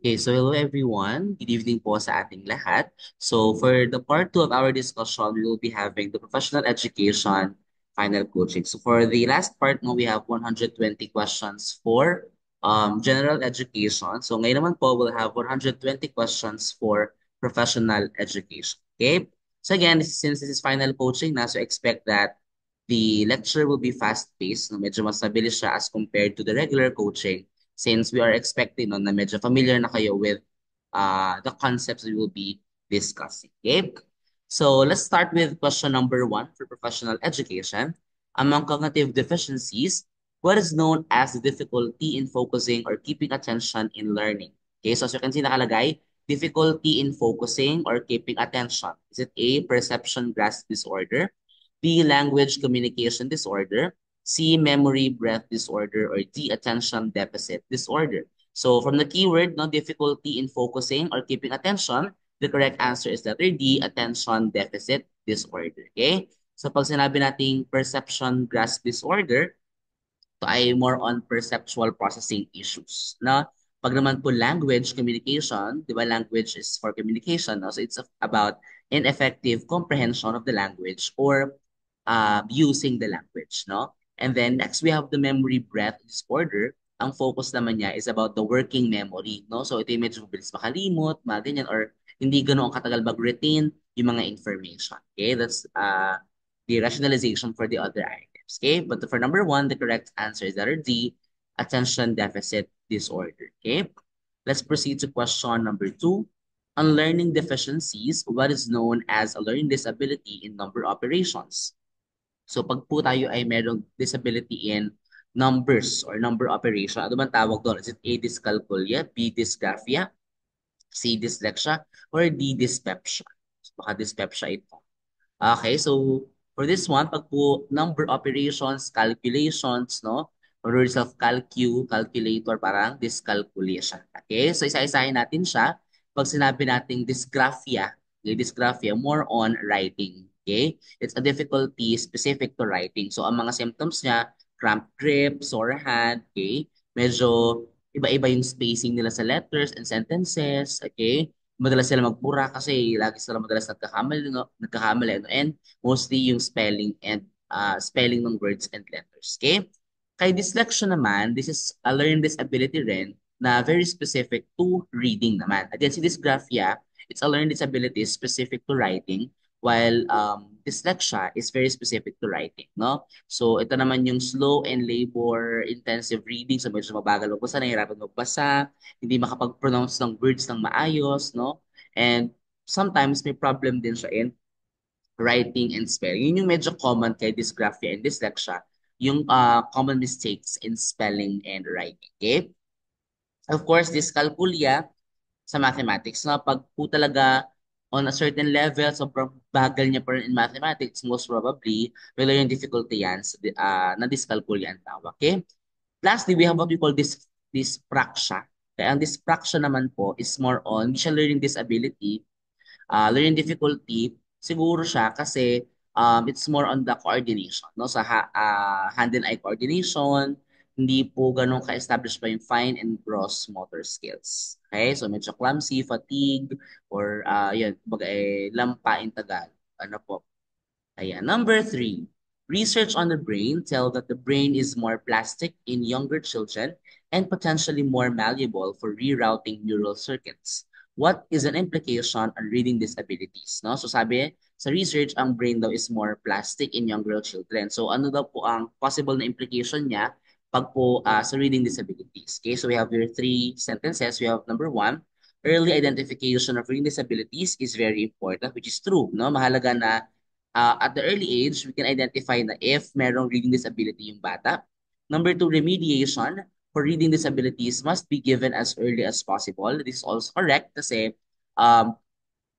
Okay, so hello everyone. Good evening po sa ating lahat. So for the part 2 of our discussion, we will be having the professional education final coaching. So for the last part, no, we have 120 questions for general education. So ngayon naman po, we'll have 120 questions for professional education. Okay? So again, since this is final coaching na, so expect that the lecture will be fast-paced. No? Medyo mas mabilis siya as compared to the regular coaching since we are expecting no, na medyo familiar na kayo with the concepts we will be discussing. Okay? So let's start with question number 1 for professional education. Among cognitive deficiencies, what is known as the difficulty in focusing or keeping attention in learning? Okay, so as you can see nakalagay, difficulty in focusing or keeping attention. Is it A, perception grasp disorder, B, language communication disorder, C, memory breath disorder, or D, attention deficit disorder? So from the keyword, no difficulty in focusing or keeping attention, the correct answer is letter D, attention deficit disorder. Okay? So pag sinabi nating perception grasp disorder, ito ay more on perceptual processing issues. Na pag naman po language communication, di ba language is for communication, no? So it's about ineffective comprehension of the language or using the language, no? And then next we have the memory breath disorder. Ang focus naman niya is about the working memory, no? So ito yung medyo mabilis makalimot, mga ganyan, or hindi ganoon katagal mag-retain yung mga information. Okay, that's the rationalization for the other items. Okay, but for number 1, the correct answer is letter D, attention deficit disorder. Okay, let's proceed to question number 2. On learning deficiencies, what is known as a learning disability in number operations? So pag po tayo ay merong disability in numbers or number operation, ano man tawag doon? Is it A, dyscalculia, B, dysgraphia, C, dyslexia, or D, dyspepsia? So baka dyspepsia ito. Okay, so for this one, pag po number operations, calculations, no? Or of calculator, parang dyscalculation. Okay, so isa-isahin natin siya. Pag sinabi nating dysgraphia, okay, dysgraphia, more on writing. Okay, it's a difficulty specific to writing. So ang mga symptoms niya, cramped grip, sore hand, okay? Medyo iba-iba yung spacing nila sa letters and sentences, okay? Madalas sila magpura kasi lagi sila madalas nagkakamali, no? Nagkakamali, no? And mostly yung spelling and spelling ng words and letters. Okay? Kay dyslexia naman, this is a learning disability rin na very specific to reading naman. Again, si dysgraphia, it's a learning disability specific to writing, while dyslexia is very specific to writing, no? So, ito naman yung slow and labor intensive reading. So, medyo mabagal magbasa, nahihirapan magbasa, hindi makapag-pronounce ng words ng maayos, no? And sometimes may problem din siya in writing and spelling. Yun yung medyo common kay dysgraphia and dyslexia, yung common mistakes in spelling and writing. Okay? Of course, dyscalculia sa mathematics, na pag po talaga on a certain level, sobrang bagal niya pa rin in mathematics, most probably, may learning difficulty yan, na dyscalculia ang tawag. Okay? Lastly, we have what we call dyspraxia. Kaya ang dyspraxia naman po is more on, hindi siya learning disability, learning difficulty, siguro siya kasi it's more on the coordination, no? Sa hand and eye coordination, hindi po ganun ka-establish pa yung fine and gross motor skills. Okay? So medyo clumsy, fatigue, or yun, kumbaga lampa in Tagalog. Ano po? Ayan. Number 3, research on the brain tell that the brain is more plastic in younger children and potentially more malleable for rerouting neural circuits. What is an implication on reading disabilities? No? So sabi sa research, ang brain daw is more plastic in younger children. So ano daw po ang possible na implication niya pag po sa reading disabilities? Okay, so we have your 3 sentences. We have number 1, early identification of reading disabilities is very important, which is true. No? Mahalaga na at the early age, we can identify na if merong reading disability yung bata. Number 2, remediation for reading disabilities must be given as early as possible. This is also correct kasi um,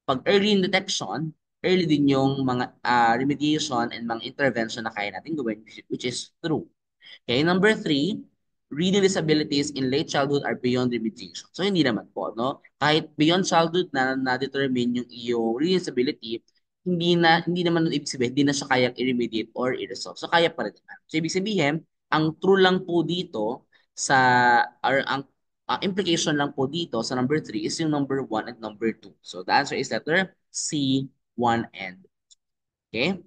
pag early in detection, early din yung mga remediation and mga intervention na kaya natin gawin, which is true. Okay, number 3, reading disabilities in late childhood are beyond remediation. So, hindi naman po, no? Kahit beyond childhood na na-determine yung iyong reading disability, hindi naman ibig sabihin, hindi na siya kayang i-remediate or i-resolve. So, kaya pa rin naman. So, ibig sabihin, ang true lang po dito sa, or ang implication lang po dito sa number 3 is yung number 1 and number 2. So the answer is letter C, 1 and okay.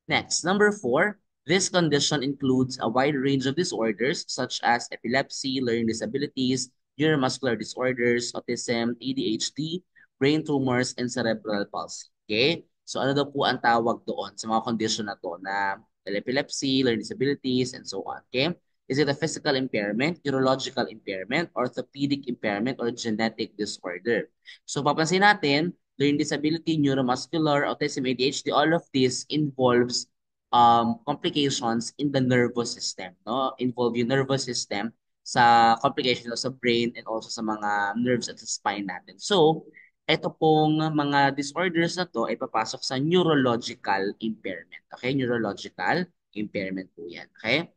Next, number 4, this condition includes a wide range of disorders such as epilepsy, learning disabilities, neuromuscular disorders, autism, ADHD, brain tumors, and cerebral palsy. Okay? So ano daw po ang tawag doon sa mga condition na to na epilepsy, learning disabilities, and so on. Okay? Is it a physical impairment, neurological impairment, orthopedic impairment, or genetic disorder? So papansin natin, learning disability, neuromuscular, autism, ADHD, all of this involves complications in the nervous system, no? Involve yung nervous system sa complications sa brain and also sa mga nerves at sa spine natin. So, ito pong mga disorders na to ay papasok sa neurological impairment. Okay? Neurological impairment po yan. Okay?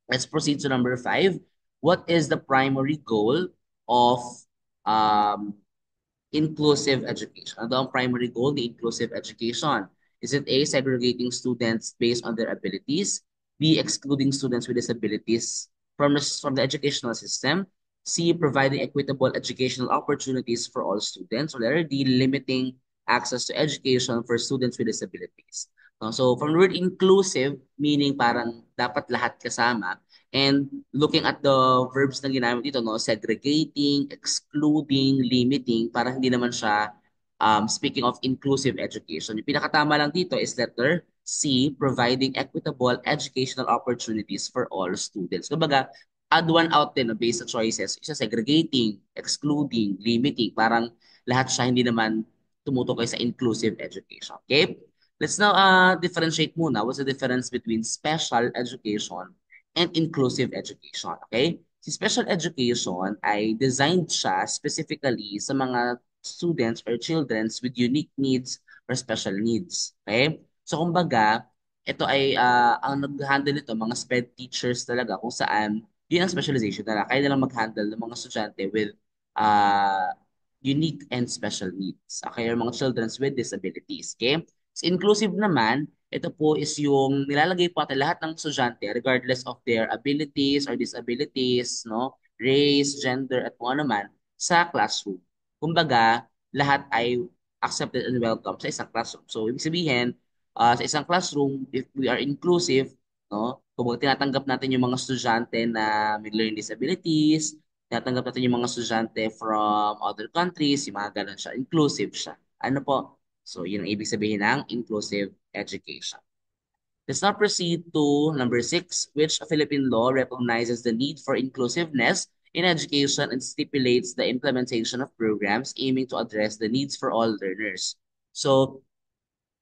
Let's proceed to number 5. What is the primary goal of um, inclusive education? Ano ang primary goal ni inclusive education? Is it A, segregating students based on their abilities? B, excluding students with disabilities from the educational system? C, providing equitable educational opportunities for all students? Or letter D, limiting access to education for students with disabilities? No? So from the word inclusive, meaning parang dapat lahat kasama, and looking at the verbs na ginamit dito, no, segregating, excluding, limiting, para hindi naman siya speaking of inclusive education. Yung pinakatama lang dito is letter C, providing equitable educational opportunities for all students. Kumbaga, add one out din no, based sa choices. Isa segregating, excluding, limiting. Parang lahat siya hindi naman tumutukoy sa inclusive education. Okay? Let's now differentiate muna. What's the difference between special education and inclusive education. Okay? Si special education ay designed siya specifically sa mga students or children with unique needs or special needs. Okay? So kumbaga, ito ay ang nag-handle nito mga SPED teachers talaga kung saan yun ang specialization nila. Kaya nilang mag-handle ng mga estudyante with uh, unique and special needs. Okay? Or mga children with disabilities. Okay? So inclusive naman, ito po is yung nilalagay po natin lahat ng estudyante regardless of their abilities or disabilities, no? Race, gender, at kung ano man sa classroom. Kumbaga, lahat ay accepted and welcome sa isang classroom. So, ibig sabihin, sa isang classroom, if we are inclusive, no? Kung tinatanggap natin yung mga estudyante na may learning disabilities, tinatanggap natin yung mga estudyante from other countries, yung mga ganun siya. Inclusive siya. Ano po? So, yun ang ibig sabihin ng inclusive education. Let's now proceed to number 6, which Philippine law recognizes the need for inclusiveness in education and stipulates the implementation of programs aiming to address the needs for all learners. So,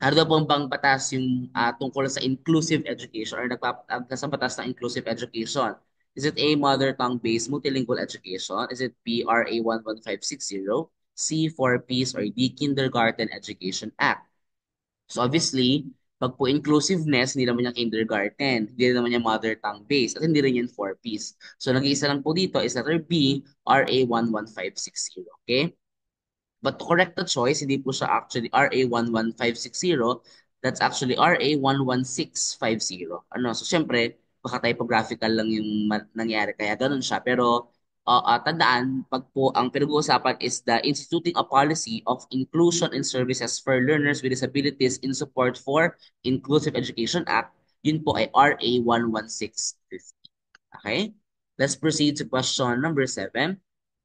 ano daw pong bang batas yung tungkol sa inclusive education or nasa batas ng inclusive education? Is it A, mother tongue-based multilingual education? Is it B, RA 11560? C, 4Ps, or D, Kindergarten Education Act? So obviously, pag po inclusiveness, hindi naman yung kindergarten, hindi naman yung mother tongue based, at hindi rin yung 4Ps. So nag-iisa lang po dito is letter B, RA 11560. Okay? But to correct the choice, hindi po siya actually RA 11560. That's actually RA 11650. Ano? So syempre, baka typographical lang yung nangyari, kaya ganun siya. Pero tandaan, pag po ang pinag-uusapan is the instituting a policy of inclusion and services for learners with disabilities in support for Inclusive Education Act, yun po ay RA 11650. Okay? Let's proceed to question number 7.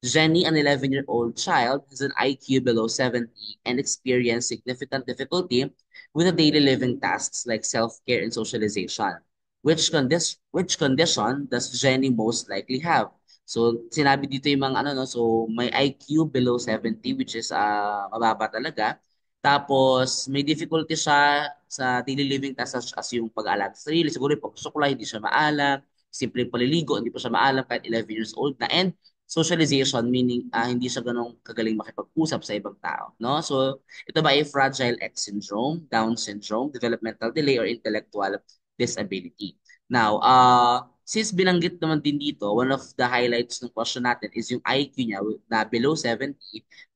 Jenny, an 11-year-old child, has an IQ below 70 and experiences significant difficulty with the daily living tasks like self-care and socialization. Which condition does Jenny most likely have? So, sinabi dito yung mga ano, no? So, may IQ below 70, which is mababa talaga. Tapos, may difficulty siya sa daily living tasks such as yung pag-aalaga sa sarili. Siguro yung pagsusuklay, hindi siya maalam. Simpleng paliligo, hindi pa siya maalam kahit 11 years old na. And socialization, meaning hindi siya ganong kagaling makipag-usap sa ibang tao. No? So, ito ba ay Fragile X syndrome, Down syndrome, developmental delay, or intellectual disability? Now, since binanggit naman din dito, one of the highlights ng question natin is yung IQ niya na below 70.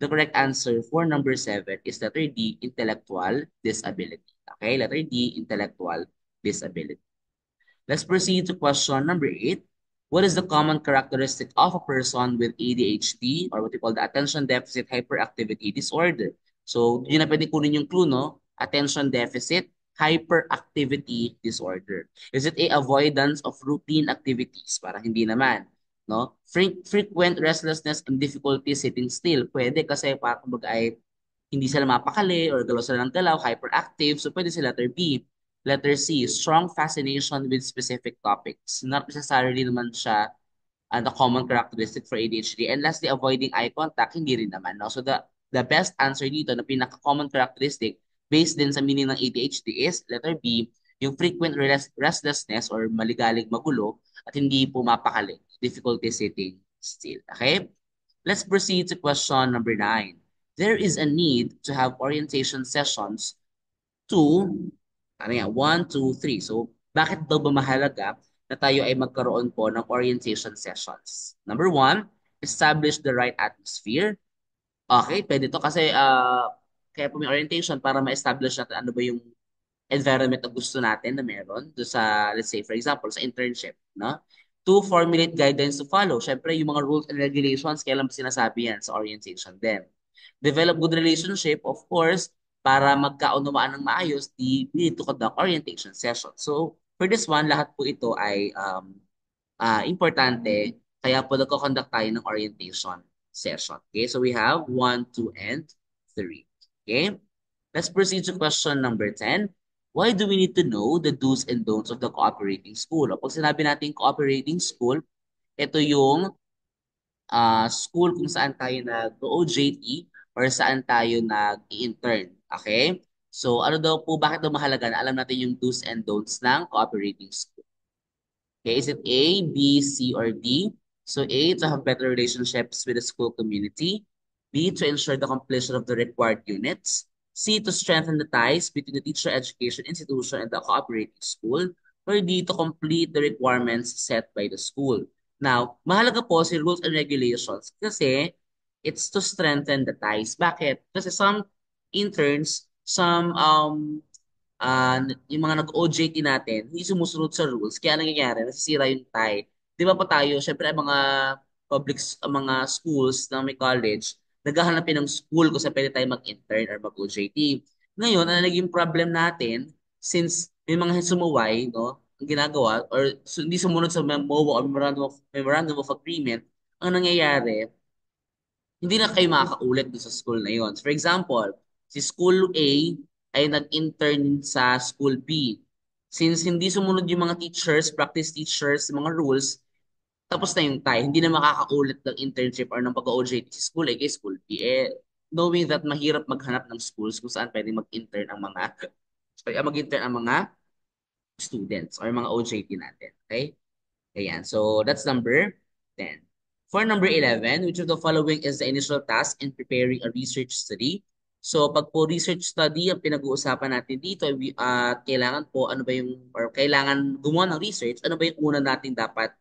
The correct answer for number 7 is letter D, intellectual disability. Okay, letter D, intellectual disability. Let's proceed to question number 8. What is the common characteristic of a person with ADHD or what we call the attention deficit hyperactivity disorder? So, yun na pwede kunin yung clue, no? Attention deficit hyperactivity disorder. Is it a avoidance of routine activities? Para hindi naman, no? Frequent restlessness and difficulty sitting still. Pwede kasi para kumbaga ay hindi sila mapakali or galaw sila ng galaw, hyperactive. So pwede si letter B. Letter C, strong fascination with specific topics. Not necessarily naman siya the common characteristic for ADHD. And lastly, avoiding eye contact, hindi rin naman. No? So the best answer dito na pinaka-common characteristic based din sa meaning ng ADHD is letter B, yung frequent restlessness or maligalig magulo at hindi pumapakali. Difficulty sitting still. Okay? Let's proceed to question number 9. There is a need to have orientation sessions to, ano yan, 1, 2, 3. So, bakit daw ba mahalaga na tayo ay magkaroon po ng orientation sessions? Number 1, establish the right atmosphere. Okay, pwede to kasi kaya po may orientation para ma-establish natin ano ba yung environment na gusto natin na meron do sa, let's say, for example, sa internship, no? To formulate guidelines to follow. Syempre, yung mga rules and regulations, kailan ba sinasabi yan sa orientation din. Develop good relationship, of course, para magkaunawaan ng maayos, we need to conduct orientation session. So, for this one, lahat po ito ay importante, kaya po nagko-conduct tayo ng orientation session. Okay, so we have 1, 2, and 3. Okay, let's proceed to question number 10. Why do we need to know the do's and don'ts of the cooperating school? O, pag sinabi natin cooperating school, ito yung school kung saan tayo nag-OJT or saan tayo nag-intern. Okay? So, ano daw po, bakit daw mahalaga na alam natin yung do's and don'ts ng cooperating school? Okay, is it A, B, C, or D? So A, to have better relationships with the school community. B, to ensure the completion of the required units. C, to strengthen the ties between the teacher education institution and the cooperating school. Or D, to complete the requirements set by the school. Now, mahalaga po si rules and regulations kasi it's to strengthen the ties. Bakit? Kasi some interns, some yung mga nag-OJT natin, hindi sumusunod sa rules. Kaya nangyayari, nasisira yung tie. Di ba pa tayo, syempre ang mga ang mga schools na may college, naghahanapin ng school kung saan pwede tayo mag-intern or mag-OJT. Ngayon, ang naging problem natin, since may mga sumuway, no, ang ginagawa, or hindi sumunod sa MOA or Memorandum of Agreement, ang nangyayari, hindi na kayo makakaulit doon sa school na yon. For example, si school A ay nag-intern sa school B. Since hindi sumunod yung mga teachers, practice teachers, mga rules, tapos na yung tie. Hindi na makakaulit ng internship or ng pag-OJT si school A kay school B. Knowing that mahirap maghanap ng schools kung saan pwede mag-intern ang mga mag-intern ang mga students or mga OJT natin. Okay? Ayan. So, that's number 10. For number 11, which of the following is the initial task in preparing a research study? So, pag po research study, ang pinag-uusapan natin dito, kailangan po, ano ba yung, or kailangan gumawa ng research, ano ba yung una natin dapat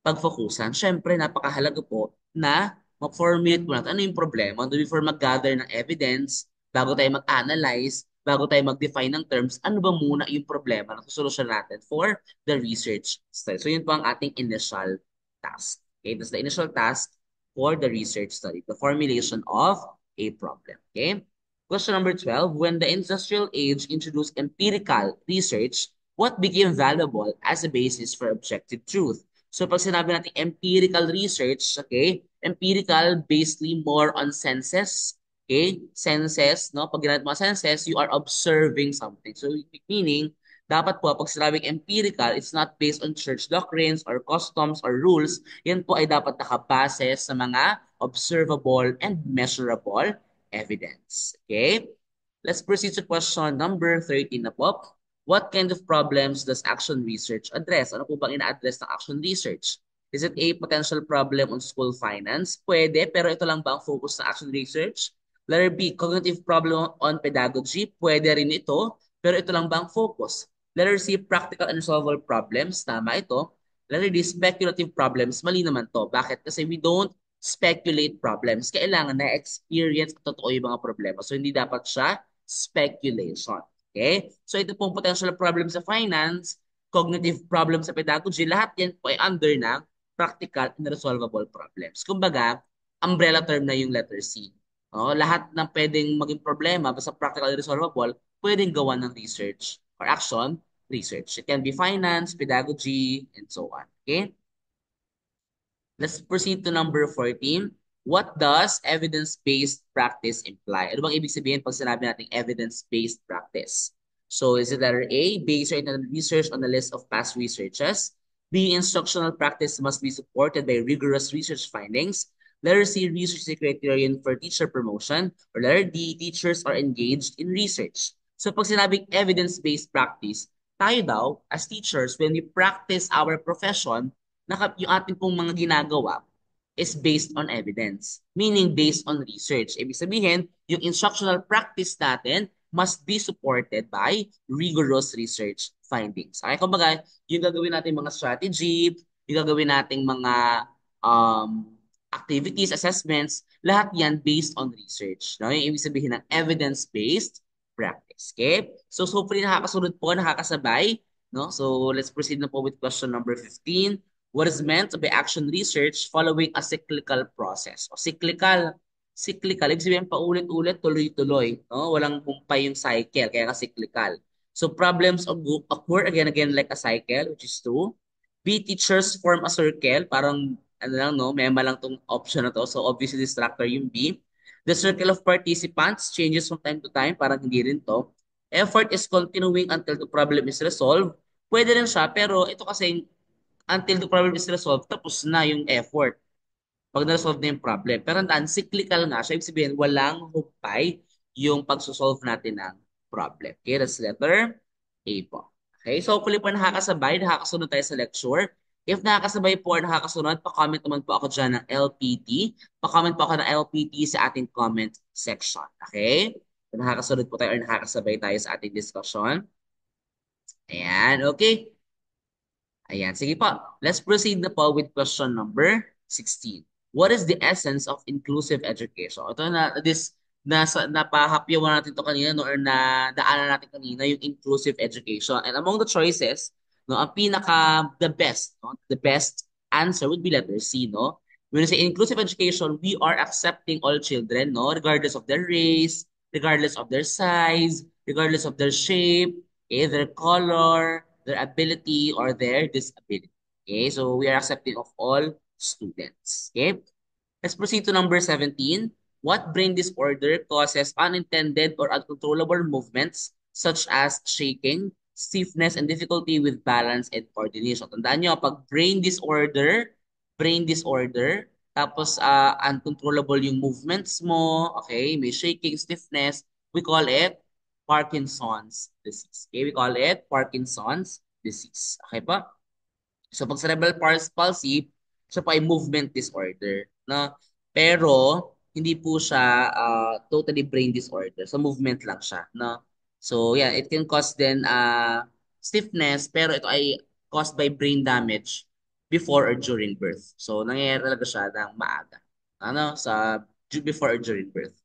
pag-focusan? Syempre, napakahalaga po na mag-formulate po natin ano yung problema. Before mag-gather ng evidence, bago tayo mag-analyze, bago tayo mag-define ng terms, ano ba muna yung problema na solusyon natin for the research study. So yun po ang ating initial task. Okay, that's the initial task for the research study, the formulation of a problem. Okay. Question number 12, when the industrial age introduced empirical research, what became valuable as a basis for objective truth? So pag sinabi natin empirical research, okay, empirical basically more on senses, okay, senses, no? Pag ginamit mo ang senses, you are observing something. So meaning, dapat po, pag sinabing empirical, it's not based on church doctrines or customs or rules. Yan po ay dapat nakabase sa mga observable and measurable evidence. Okay? Let's proceed to question number 13 na po. What kind of problems does action research address? Ano po bang ina-address ng action research? Is it a potential problem on school finance? Pwede, pero ito lang ba ang focus ng action research? Letter B, cognitive problem on pedagogy? Pwede rin ito, pero ito lang ba ang focus? Letter C, practical and solvable problems? Tama ito. Letter D, speculative problems? Mali naman to. Bakit? Kasi we don't speculate problems. Kailangan na-experience at totoo yung mga problema. So, hindi dapat siya speculation. Okay? So, ito pong potential problem sa finance, cognitive problem sa pedagogy, lahat yan po ay under ng practical and resolvable problems. Kumbaga, umbrella term na yung letter C. Lahat ng pwedeng maging problema basta practical and resolvable, pwedeng gawa ng research or action research. It can be finance, pedagogy, and so on. Okay? Let's proceed to number 14. What does evidence-based practice imply? Ano bang ibig sabihin pag sinabi natin evidence-based practice? So is it letter A, based on research on the list of past researches? B, instructional practice must be supported by rigorous research findings. Letter C, research is a criterion for teacher promotion. Or letter D, teachers are engaged in research. So pag sinabing evidence-based practice, tayo daw, as teachers, when we practice our profession, yung ating pong mga ginagawa is based on evidence, meaning based on research. Ibig sabihin, yung instructional practice natin must be supported by rigorous research findings. Okay, kumbaga, yung gagawin natin mga strategy, yung gagawin nating mga activities, assessments, lahat yan based on research. No? Yung ibig sabihin ng evidence-based practice. Okay? So hopefully nakakasunod po, nakakasabay. No? So let's proceed na po with question number 15. What is meant by action research following a cyclical process? O cyclical, ibig sabihin paulit-ulit, tuloy-tuloy. No? Walang humpay yung cycle, kaya nga cyclical. So problems occur again like a cycle, which is true. B, teachers form a circle, parang ano lang, no? Mema lang tong option na to. So obviously distractor yung B. The circle of participants changes from time to time, parang hindi rin to. Effort is continuing until the problem is resolved. Pwede rin siya, pero ito kasi until the problem is resolved, tapos na yung effort. Pag na-resolve na yung problem. Pero tandaan, cyclical nga siya. Ibig sabihin, walang humpay yung pag-solve natin ng problem. Okay, that's letter A po. Okay, so hopefully po nakakasabay, nakakasunod tayo sa lecture. If nakakasabay po or nakakasunod, pa-comment naman po ako dyan ng LPT. Pa-comment po ako ng LPT sa ating comment section. Okay? Kung nakakasunod po tayo or nakakasabay tayo sa ating discussion. Ayan, okay. Ayan, sige po. Let's proceed na po with question number 16. What is the essence of inclusive education? Ito na, napahapyawan natin ito kanina no, or na daanan natin kanina yung inclusive education. And among the choices, no, ang the best answer would be letter C, no? When we say inclusive education, we are accepting all children, no, regardless of their race, regardless of their size, regardless of their shape, their color, their ability, or their disability. Okay, so we are accepting of all students. Okay, let's proceed to number 17. What brain disorder causes unintended or uncontrollable movements such as shaking, stiffness, and difficulty with balance and coordination? Tandaan nyo, pag brain disorder, tapos uncontrollable yung movements mo, okay, may shaking, stiffness, we call it Parkinson's disease. Okay, we call it Parkinson's disease. Okay pa? So pag cerebral palsy, siya po ay movement disorder. No? Pero hindi po siya totally brain disorder. So movement lang siya. No? So yeah, it can cause then stiffness, pero ito ay caused by brain damage before or during birth. So nangyayari talaga siya ng maaga. Ano? Before or during birth.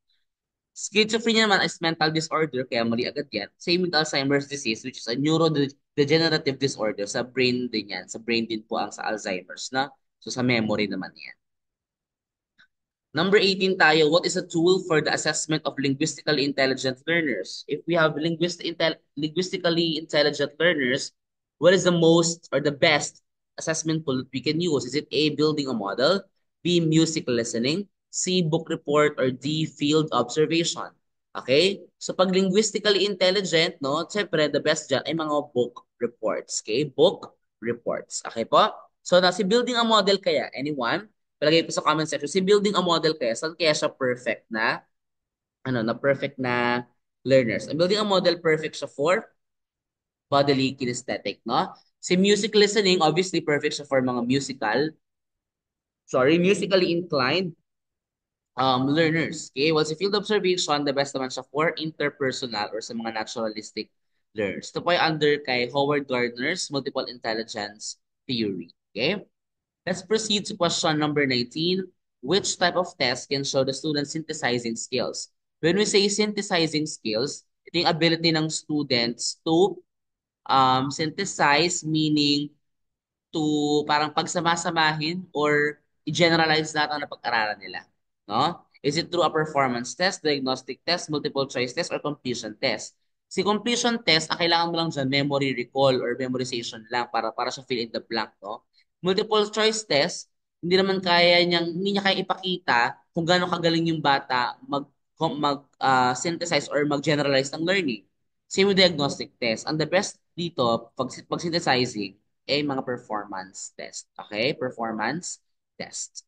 Schizophrenia naman is mental disorder, kaya mali agad yan. Same with Alzheimer's disease, which is a neurodegenerative disorder. Sa brain din yan. Sa brain din po ang sa Alzheimer's na. So sa memory naman yan. Number 18 tayo, what is a tool for the assessment of linguistically intelligent learners? If we have linguistically intelligent learners, what is the most or the best assessment tool that we can use? Is it A, building a model, B, music listening, C, book report, or D, field observation? Okay? So pag linguistically intelligent, no, syempre the best dyan ay mga book reports. Okay? Book reports. Okay po? So na si building a model kaya, anyone? Palagay ko sa comment section, si building a model kaya, saan kaya siya perfect na, perfect na learners? Ang building a model perfect siya for bodily kinesthetic, no? Si music listening, obviously perfect siya for mga musically inclined learners. Okay, well, si field observation, the best naman siya for interpersonal or sa mga naturalistic learners. Ito po ay under kay Howard Gardner's multiple intelligence theory. Okay? Let's proceed to question number 19. Which type of test can show the student synthesizing skills? When we say synthesizing skills, ito yung ability ng students to synthesize, meaning to parang pagsamasamahin or i-generalize lahat ang napag-aralan nila. No? Is it through a performance test, diagnostic test, multiple choice test, or completion test? Si completion test, ang kailangan mo lang dyan, memory recall or memorization lang para sa fill in the blank. No? Multiple choice test, hindi niya kaya ipakita kung gaano kagaling yung bata synthesize or mag-generalize ng learning. Same with diagnostic test. And the best dito, pag synthesizing, ay mga performance test. Okay? Performance test.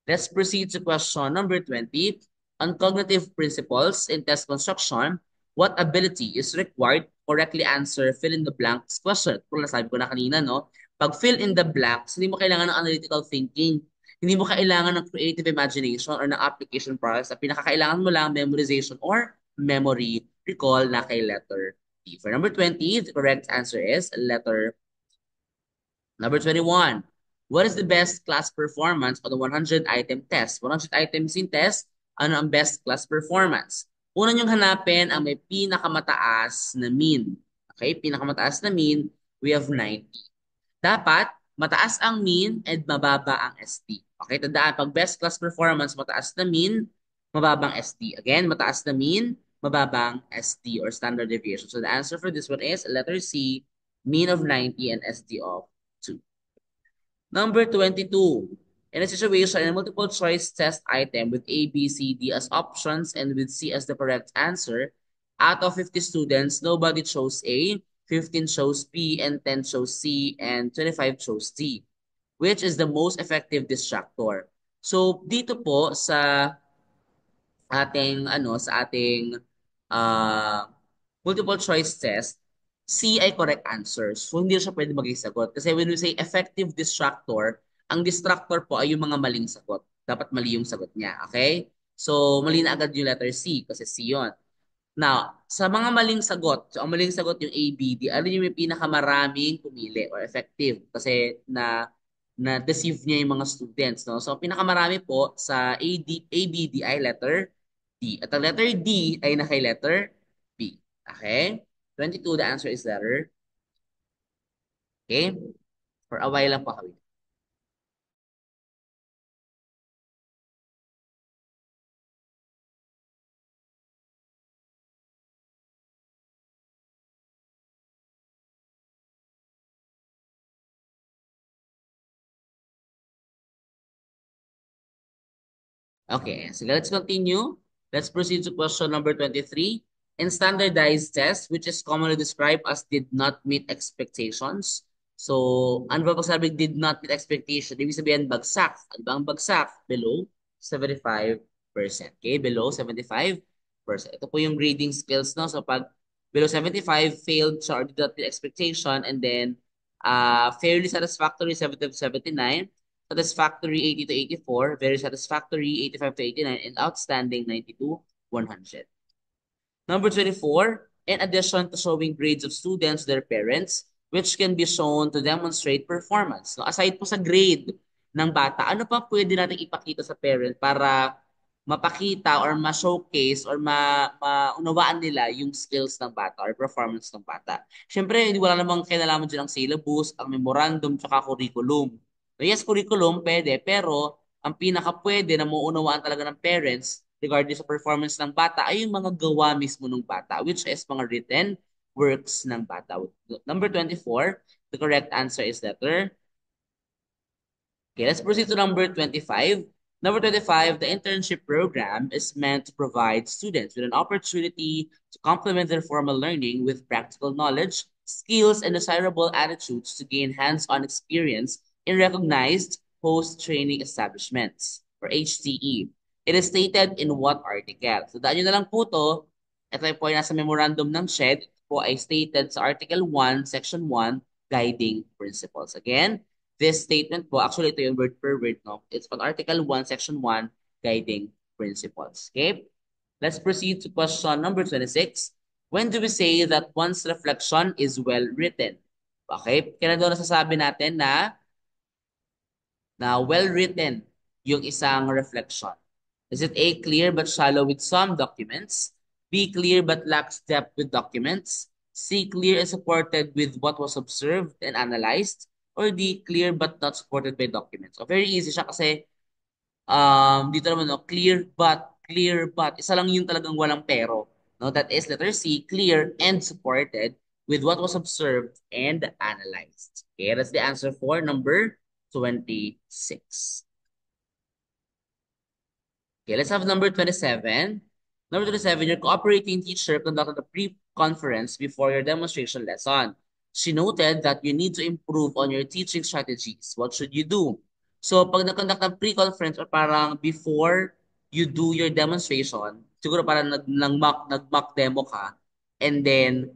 Let's proceed to question number 20. On cognitive principles in test construction, what ability is required to correctly answer fill in the blanks question? Kung nasabi ko na kanina, no? Pag fill in the blanks, hindi mo kailangan ng analytical thinking. Hindi mo kailangan ng creative imagination or ng application process. Ang pinakakailangan mo lang memorization or memory recall na kay letter D. For number 20, the correct answer is letter Number 21. What is the best class performance on the 100-item test? 100 items in test, ano ang best class performance? Una niyong hanapin ang may pinakamataas na mean. Okay, pinakamataas na mean, we have 90. Dapat, mataas ang mean and mababa ang ST. Okay, tandaan, pag best class performance, mataas na mean, mababang ST. Again, mataas na mean, mababang ST or standard deviation. So the answer for this one is letter C, mean of 90 and ST of 2. Number 22. In a situation, in a multiple choice test item with A, B, C, D as options and with C as the correct answer, out of 50 students, nobody chose A, 15 chose B, and 10 chose C, and 25 chose D. Which is the most effective distractor? So, dito po sa ating multiple choice test, C ay correct answer. So, hindi siya pwede maging sagot. Kasi when we say effective distractor, ang distractor po ay yung mga maling sagot. Dapat mali yung sagot niya. Okay? So, mali na agad yung letter C kasi C yun. Now, sa mga maling sagot, so ang maling sagot yung A, B, D, ano yung may pinakamaraming pumili or effective? Kasi na-deceive niya yung mga students. No? So, pinakamarami po sa A, B, D ay letter D. At ang letter D ay naka letter B. Okay? 22, the answer is letter. Okay? For a while lang po kami. Okay, so let's continue. Let's proceed to question number 23. In standardized test, which is commonly described as did not meet expectations. So, ano ba pag sabi did not meet expectation? Ibig sabihin bagsak. Ano ba ang bagsak? Below 75%. Okay, below 75%. Ito po yung grading skills, no? So, pag below 75, failed siya or did not meet expectation, and then fairly satisfactory, 70 to 79. Satisfactory 80 to 84, very satisfactory 85 to 89, and outstanding 90 to 100. Number 24, in addition to showing grades of students, their parents, which can be shown to demonstrate performance. No, aside po sa grade ng bata, ano pa pwede natin ipakita sa parent para mapakita or ma-showcase or maunawaan nila yung skills ng bata or performance ng bata. Siyempre, hindi wala namang kinalaman dyan ang syllabus, ang memorandum, tsaka curriculum. So yes, curriculum, pwede, pero ang pinaka pwede na mauunawaan talaga ng parents regarding sa performance ng bata ay yung mga gawa mismo ng bata, which is mga written works ng bata. Number 24, the correct answer is letter. Okay, let's proceed to number 25. Number 25, the internship program is meant to provide students with an opportunity to complement their formal learning with practical knowledge, skills, and desirable attitudes to gain hands-on experience in recognized post-training establishments, or HTE. It is stated in what article? So, daan nyo na lang po to. Ito po ay nasa memorandum ng SHED. Ito po ay stated sa Article 1, Section 1, Guiding Principles. Again, this statement po, actually ito yung word per word, no? It's from Article 1, Section 1, Guiding Principles. Okay? Let's proceed to question number 26. When do we say that one's reflection is well written? Okay? Kailan daw nasasabi natin na well written yung isang reflection? Is it A, clear but shallow with some documents? B, clear but lacks depth with documents? C, clear and supported with what was observed and analyzed? Or D, clear but not supported by documents. So very easy siya kasi dito naman, no, clear but. Isa lang yung talagang walang pero. No? That is letter C, clear and supported with what was observed and analyzed. Okay, that's the answer for number 26. Okay, let's have number 27. Number 27, your cooperating teacher conducted a pre-conference before your demonstration lesson. She noted that you need to improve on your teaching strategies. What should you do? So, pag na-conduct ng pre-conference or parang before you do your demonstration, siguro parang nag-mock demo ka, and then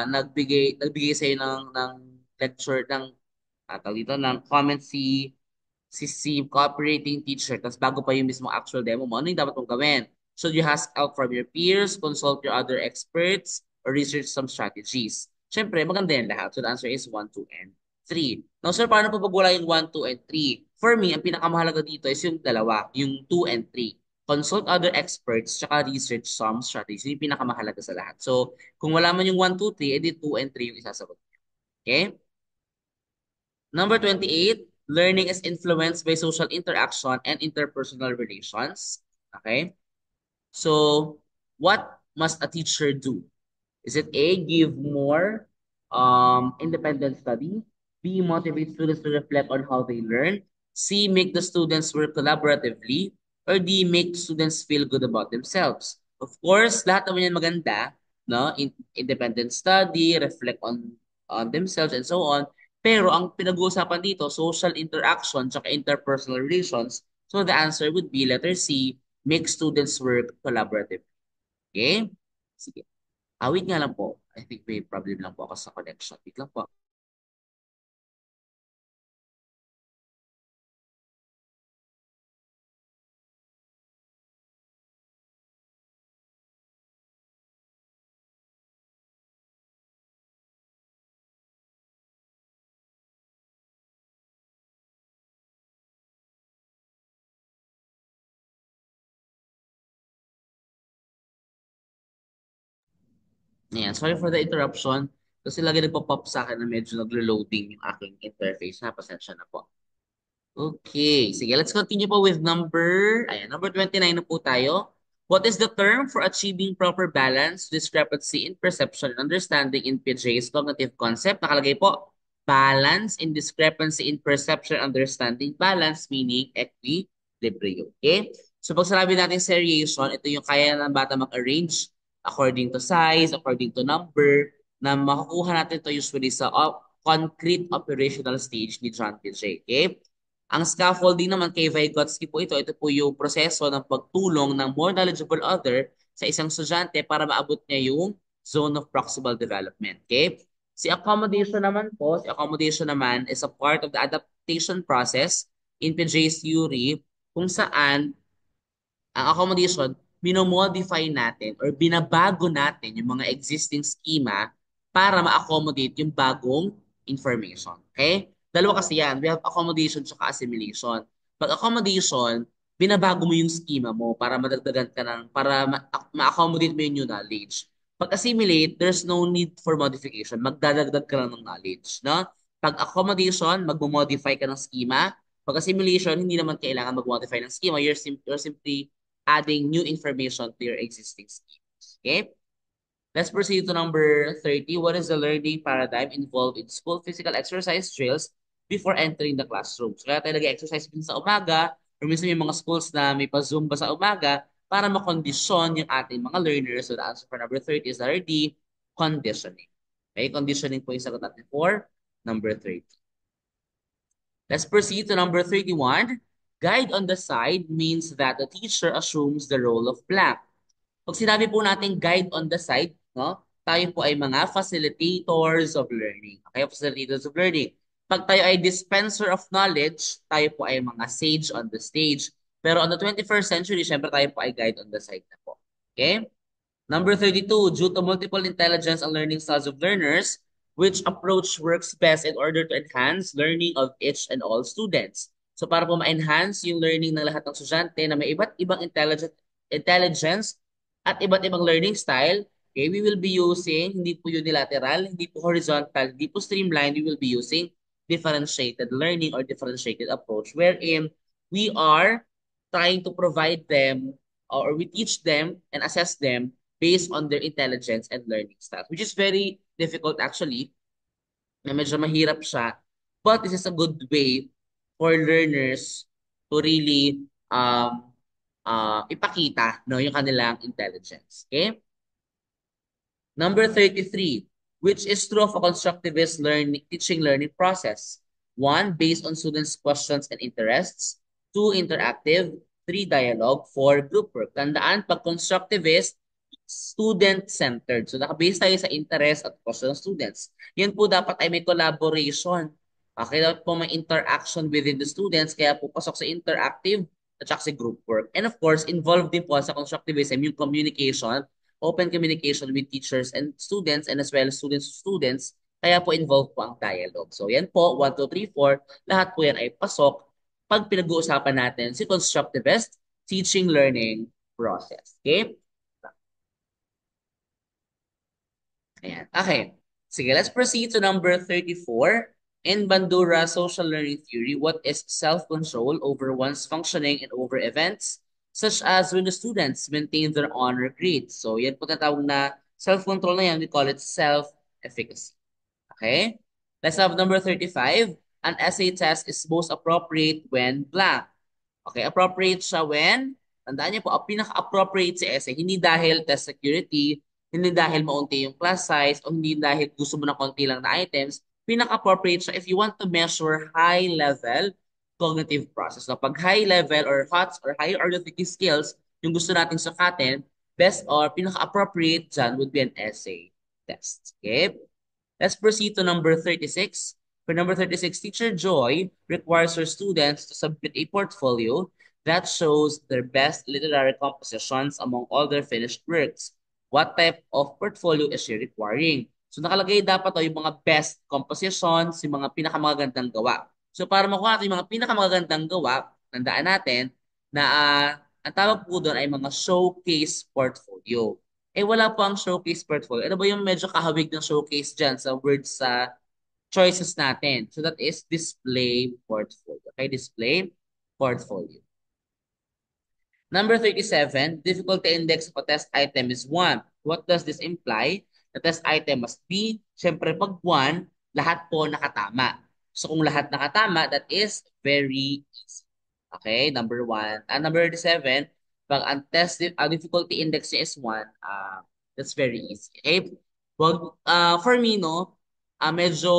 nagbigay sa'yo ng lecture, tawag dito, ng comment si cooperating teacher, tapos bago pa yung mismo actual demo mo, ano yung dapat mong gawin? So you ask help from your peers, consult your other experts, or research some strategies. Siyempre, maganda yan lahat. So the answer is 1, 2, and 3. Now, sir, paano po pag wala yung 1, 2, and 3? For me, ang pinakamahalaga dito is yung dalawa, yung 2 and 3. Consult other experts, tsaka research some strategies. Yung pinakamahalaga sa lahat. So, kung wala man yung 1, 2, 3, edi 2 and 3 yung isasagot. Okay? Number 28, learning is influenced by social interaction and interpersonal relations. Okay? So, what must a teacher do? Is it A, give more independent study? B, motivate students to reflect on how they learn? C, make the students work collaboratively? Or D, make students feel good about themselves? Of course, lahat naman yan maganda, no? Independent study, reflect on themselves, and so on. Pero ang pinag-uusapan dito, social interaction tsaka interpersonal relations. So the answer would be letter C, make students work collaboratively. Okay? Sige. Wait nga lang po. I think may problem lang po ako sa connection. Wait lang po. Ayan, sorry for the interruption. Kasi lagi nagpo-pop sa akin na medyo naglo-loading yung aking interface. Pasensya na po. Okay, sige, let's continue po with number 29 na po tayo. What is the term for achieving proper balance, discrepancy in perception and understanding in PJ's cognitive concept? Nakalagay po, balance in discrepancy in perception and understanding. Balance meaning equilibrium. Okay? So pag sinabi natin seriation, ito yung kaya ng bata mag-arrange according to size, according to number, na makukuha natin ito usually sa concrete operational stage ni John PJ. Okay? Ang scaffolding naman kay Vygotsky po ito, ito po yung proseso ng pagtulong ng more knowledgeable other sa isang estudyante para maabot niya yung zone of proximal development. Okay? Si accommodation naman is a part of the adaptation process in Piaget's theory kung saan ang accommodation, minomodify natin or binabago natin yung mga existing schema para ma-accommodate yung bagong information. Okay? Dalawa kasi yan. We have accommodation at assimilation. Pag accommodation, binabago mo yung schema mo para madagdagan ka ng, para ma-accommodate mo yung new knowledge. Pag assimilate, there's no need for modification. Magdadagdag ka lang ng knowledge. No? Pag accommodation, magmo-modify ka ng schema. Pag assimilation, hindi naman kailangan mag-modify ng schema. You're simply adding new information to your existing schemes. Okay? Let's proceed to number 30. What is the learning paradigm involved in school physical exercise drills before entering the classroom? So, kaya tayo nag-exercise din sa umaga or minsan may mga schools na may pa-zumba sa umaga para makondisyon yung ating mga learners. So, the answer for number 30 is letter D, conditioning. Okay? Conditioning po yung sagot natin for number 30. Let's proceed to number 31. Guide on the side means that the teacher assumes the role of blank. Pag sinabi po natin guide on the side, no? Tayo po ay mga facilitators of learning. Okay, facilitators of learning. Pag tayo ay dispenser of knowledge, tayo po ay mga sage on the stage. Pero on the 21st century, syempre tayo po ay guide on the side na po. Okay? Number 32, due to multiple intelligence and learning styles of learners, which approach works best in order to enhance learning of each and all students. So para po ma-enhance yung learning ng lahat ng estudyante na may iba't ibang intelligence at iba't ibang learning style, okay, we will be using, hindi po unilateral, hindi po horizontal, hindi po streamline, we will be using differentiated learning or differentiated approach wherein we are trying to provide them or we teach them and assess them based on their intelligence and learning style, which is very difficult actually, na medyo mahirap siya. But this is a good way for learners to really ipakita no, yung kanilang intelligence. Okay? Number 33, which is true of a constructivist teaching learning process. One, based on students' questions and interests. Two, interactive. Three, dialogue. Four, group work. Tandaan, pag constructivist, student-centered. So nakabase tayo sa interest at question ng students. Yan po dapat ay may collaboration. Okay, dapat po may interaction within the students, kaya po pasok sa interactive at saka sa group work. And of course, involved din po sa constructivism yung communication, open communication with teachers and students and as well as students to students. Kaya po involved po ang dialogue. So yan po, 1, 2, 3, 4, lahat po yan ay pasok pag pinag-uusapan natin si constructivist teaching learning process. Okay? Ayan. Okay. Sige, let's proceed to number 34. In Bandura social learning theory, what is self-control over one's functioning and over events, such as when the students maintain their honor grades? So, yan po tatawag na self-control na yan. We call it self-efficacy. Okay? Let's have number 35. An essay test is most appropriate when blank. Okay, appropriate siya when, tandaan niyo po, ang pinaka-appropriate sa essay, hindi dahil test security, hindi dahil maunti yung class size, o hindi dahil gusto mo ng konti lang na items, pinaka-appropriate siya if you want to measure high-level cognitive process. So, pag high-level or HOTS or higher order thinking skills, yung gusto nating sukatin, best or pinaka-appropriate dyan would be an essay test. Okay? Let's proceed to number 36. For number 36, Teacher Joy requires her students to submit a portfolio that shows their best literary compositions among all their finished works. What type of portfolio is she requiring? So nakalagay dapat yung mga best compositions, yung mga pinakamagandang gawa. So para makuha natin yung mga pinakamagandang gawa, tandaan natin na ang tawag po doon ay mga showcase portfolio. Eh wala po ang showcase portfolio. Ano ba yung medyo kahawig ng showcase dyan sa words sa choices natin? So that is display portfolio. Okay, display portfolio. Number 37, difficulty index of a test item is 1. What does this imply? The test item must be, syempre pag 1, lahat po nakatama. So kung lahat nakatama, that is very easy. Okay, number 1. And number 37, pag ang test difficulty index niya is 1, that's very easy. Okay? Well, for me, no, medyo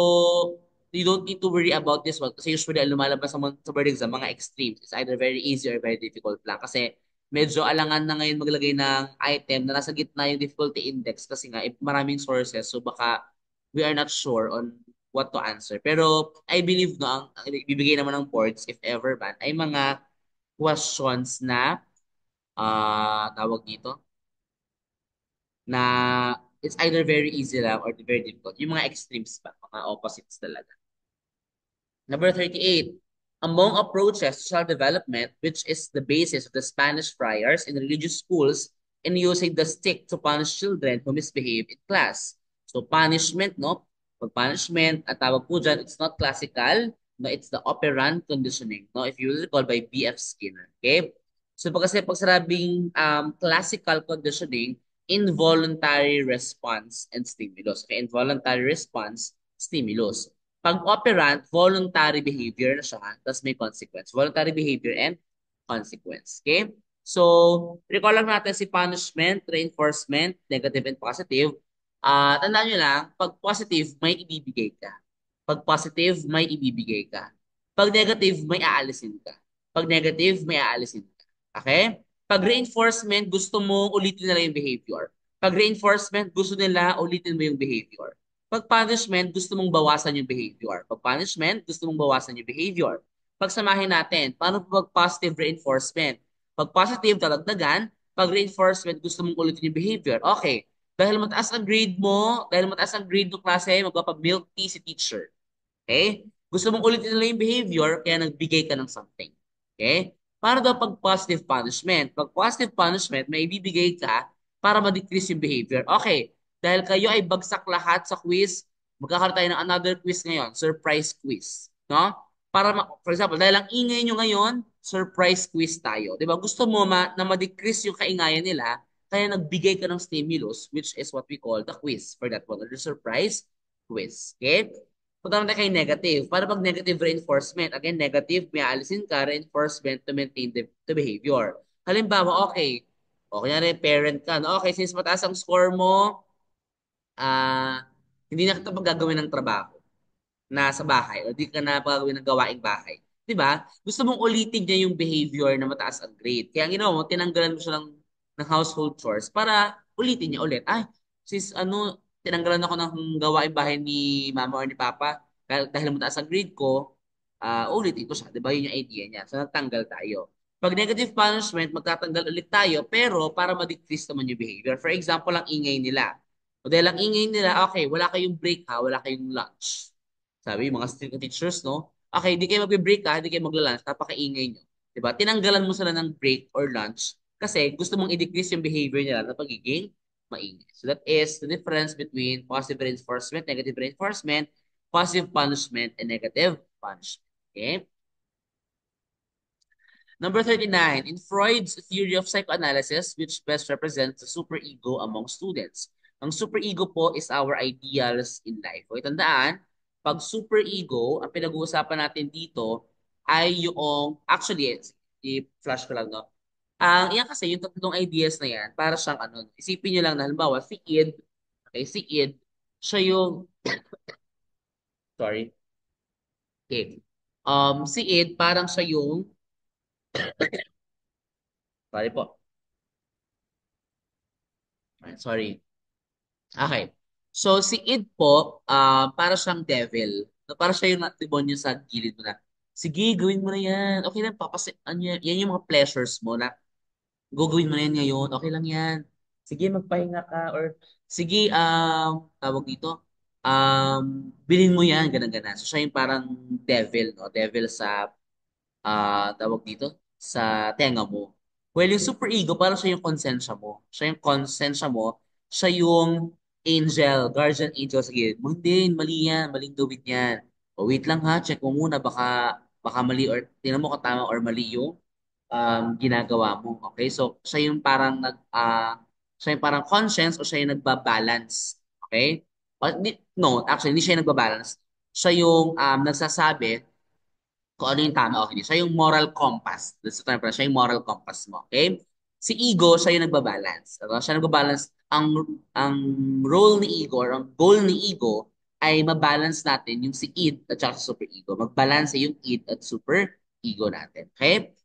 you don't need to worry about this one kasi usually ang lumalabas sa board exam, mga extremes. It's either very easy or very difficult lang. Kasi medyo alangan na ngayon maglagay ng item na nasa gitna yung difficulty index kasi nga maraming sources. So baka we are not sure on what to answer. Pero I believe no, ang ibibigay naman ng boards, if ever man, ay mga questions na tawag dito, na it's either very easy lang or very difficult. Yung mga extremes pa, mga opposites talaga. Number 38, among approaches to child development, which is the basis of the Spanish friars in religious schools in using the stick to punish children who misbehave in class. So punishment, no? Pag punishment, at tawag po dyan, it's not classical, no? It's the operant conditioning, no? If you will recall by B.F. Skinner, okay? So pag sarabing classical conditioning, involuntary response and stimulus. Okay, involuntary response, stimulus. Pag operant, voluntary behavior na siya, tapos may consequence. Voluntary behavior and consequence. Okay? So, recall lang natin si punishment, reinforcement, negative and positive. Tandaan nyo lang, pag positive, may ibibigay ka. Pag positive, may ibibigay ka. Pag negative, may aalisin ka. Pag negative, may aalisin ka. Okay? Pag reinforcement, gusto mo ulitin nila yung behavior. Pag reinforcement, gusto nila ulitin mo yung behavior. Pag punishment, gusto mong bawasan yung behavior. Pag punishment, gusto mong bawasan yung behavior. Pagsamahin natin, paano pag positive reinforcement? Pag positive, dalagdagan. Pag reinforcement, gusto mong ulitin yung behavior. Okay. Dahil mataas ang grade mo, dahil mataas ang grade ng klase, magpapag-milk tea si teacher. Okay? Gusto mong ulitin nila yung behavior, kaya nagbigay ka ng something. Okay? Para daw pag positive punishment. Pag positive punishment, may ibibigay ka para ma-decrease yung behavior. Okay, dahil kayo ay bagsak lahat sa quiz, magkakaroon tayo ng another quiz ngayon, surprise quiz, no? Para, for example, dahil ang ingay nyo ngayon, surprise quiz tayo. Di ba? Gusto mo na ma-decrease yung kaingayan nila, kaya nagbigay ka ng stimulus, which is what we call the quiz for that one, or the surprise quiz. Okay? Punta naman tayo kay negative. Para pag negative reinforcement, again, negative, may aalisin ka, reinforcement to maintain the behavior. Halimbawa, okay, o kunyari, parent ka, no? Okay, since mataas ang score mo, hindi na kita gagawin ng trabaho na sa bahay o di ka na gagawin ng gawaing bahay. 'Di ba? Gusto mong ulitin niya yung behavior na mataas ang grade. Kaya ang ginawa mo, tinanggalan mo siya ng household chores para ulitin niya ulit. Ay, sis, tinanggalan ako ng gawaing bahay ni mama or ni papa dahil mataas ang grade ko, ulitin ko siya. 'Di ba? Yun yung idea niya. So, nagtanggal tayo. Pag negative punishment, magtatanggal ulit tayo, pero para ma-decrease naman yung behavior. For example, ang ingay nila. O dahil ang ingay nila, okay, wala kayong break ha, wala kayong lunch. Sabi, yung mga strict teachers, no? Okay, hindi kayo magbe-break ha, hindi kayo magla-lunch, napakaingay nyo. Diba? Tinanggalan mo sila ng break or lunch kasi gusto mong i-decrease yung behavior nila na pagiging maingay. So that is the difference between positive reinforcement, negative reinforcement, positive punishment, and negative punishment. Okay? Number 39, in Freud's theory of psychoanalysis, which best represents the superego among students. Ang superego po is our ideals in life. Okay, tandaan, pag superego, ang pinag-uusapan natin dito ay yung, actually, i-flash ko lang, no? Yan kasi, yung tatlong ideas na yan, para siyang ano, isipin nyo lang na halimbawa, si Id, okay, si Id, siya yung, sorry, okay, si Id, parang siya yung, sorry po, sorry. Okay. So, si Id po, para siyang devil. Para siya yung demonyo sa gilid mo na, sige, gawin mo na yan. Okay lang, ano yan yung mga pleasures mo na, gagawin mo na yan ngayon. Okay lang yan. Sige, magpahinga ka. Or, sige, tawag dito, bilhin mo yan, ganun-ganan. So, siya yung parang devil, no? Devil sa tawag dito, sa tenga mo. Well, yung super ego, parang siya yung konsensya mo. Siya yung konsensya mo. Siya yung angel, guardian angel sa gilid mo. Hindi, mali yan, maling gawin yan. O wait lang ha, check mo muna, baka mali or tingnan mo kung tama or mali yung ginagawa mo. Okay? So, siya yung parang conscience o siya yung nagbabalance. Okay? No, actually, hindi siya yung nagbabalance. Siya yung nagsasabi kung ano yung tama o hindi. Siya yung moral compass. That's the term pala. Siya yung moral compass mo. Okay? Si ego, siya yung nagbabalance. Ano? Siya nagbabalance. Ang role ni ego or ang goal ni ego ay mabalance natin yung si id at saka si super ego. Magbalance yung id at super ego natin. Okay?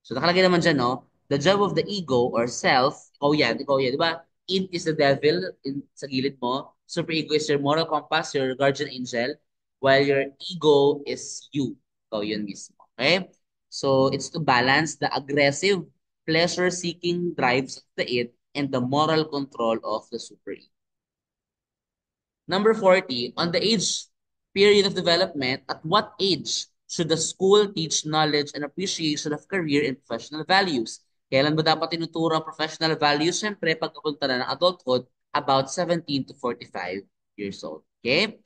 So nakalagay naman dyan, no? The job of the ego or self, ikaw yan, di ba? Id is the devil sa gilid mo. Super ego is your moral compass, your guardian angel, while your ego is you. Ikaw yun mismo. Okay? So it's to balance the aggressive, pleasure-seeking drives of the id and the moral control of the super ego. Number 40, on the age period of development, at what age should the school teach knowledge and appreciation of career and professional values? Kailan ba dapat tinuturo ang professional values? Siyempre, pagkapunta na ng adulthood, about 17 to 45 years old. Okay?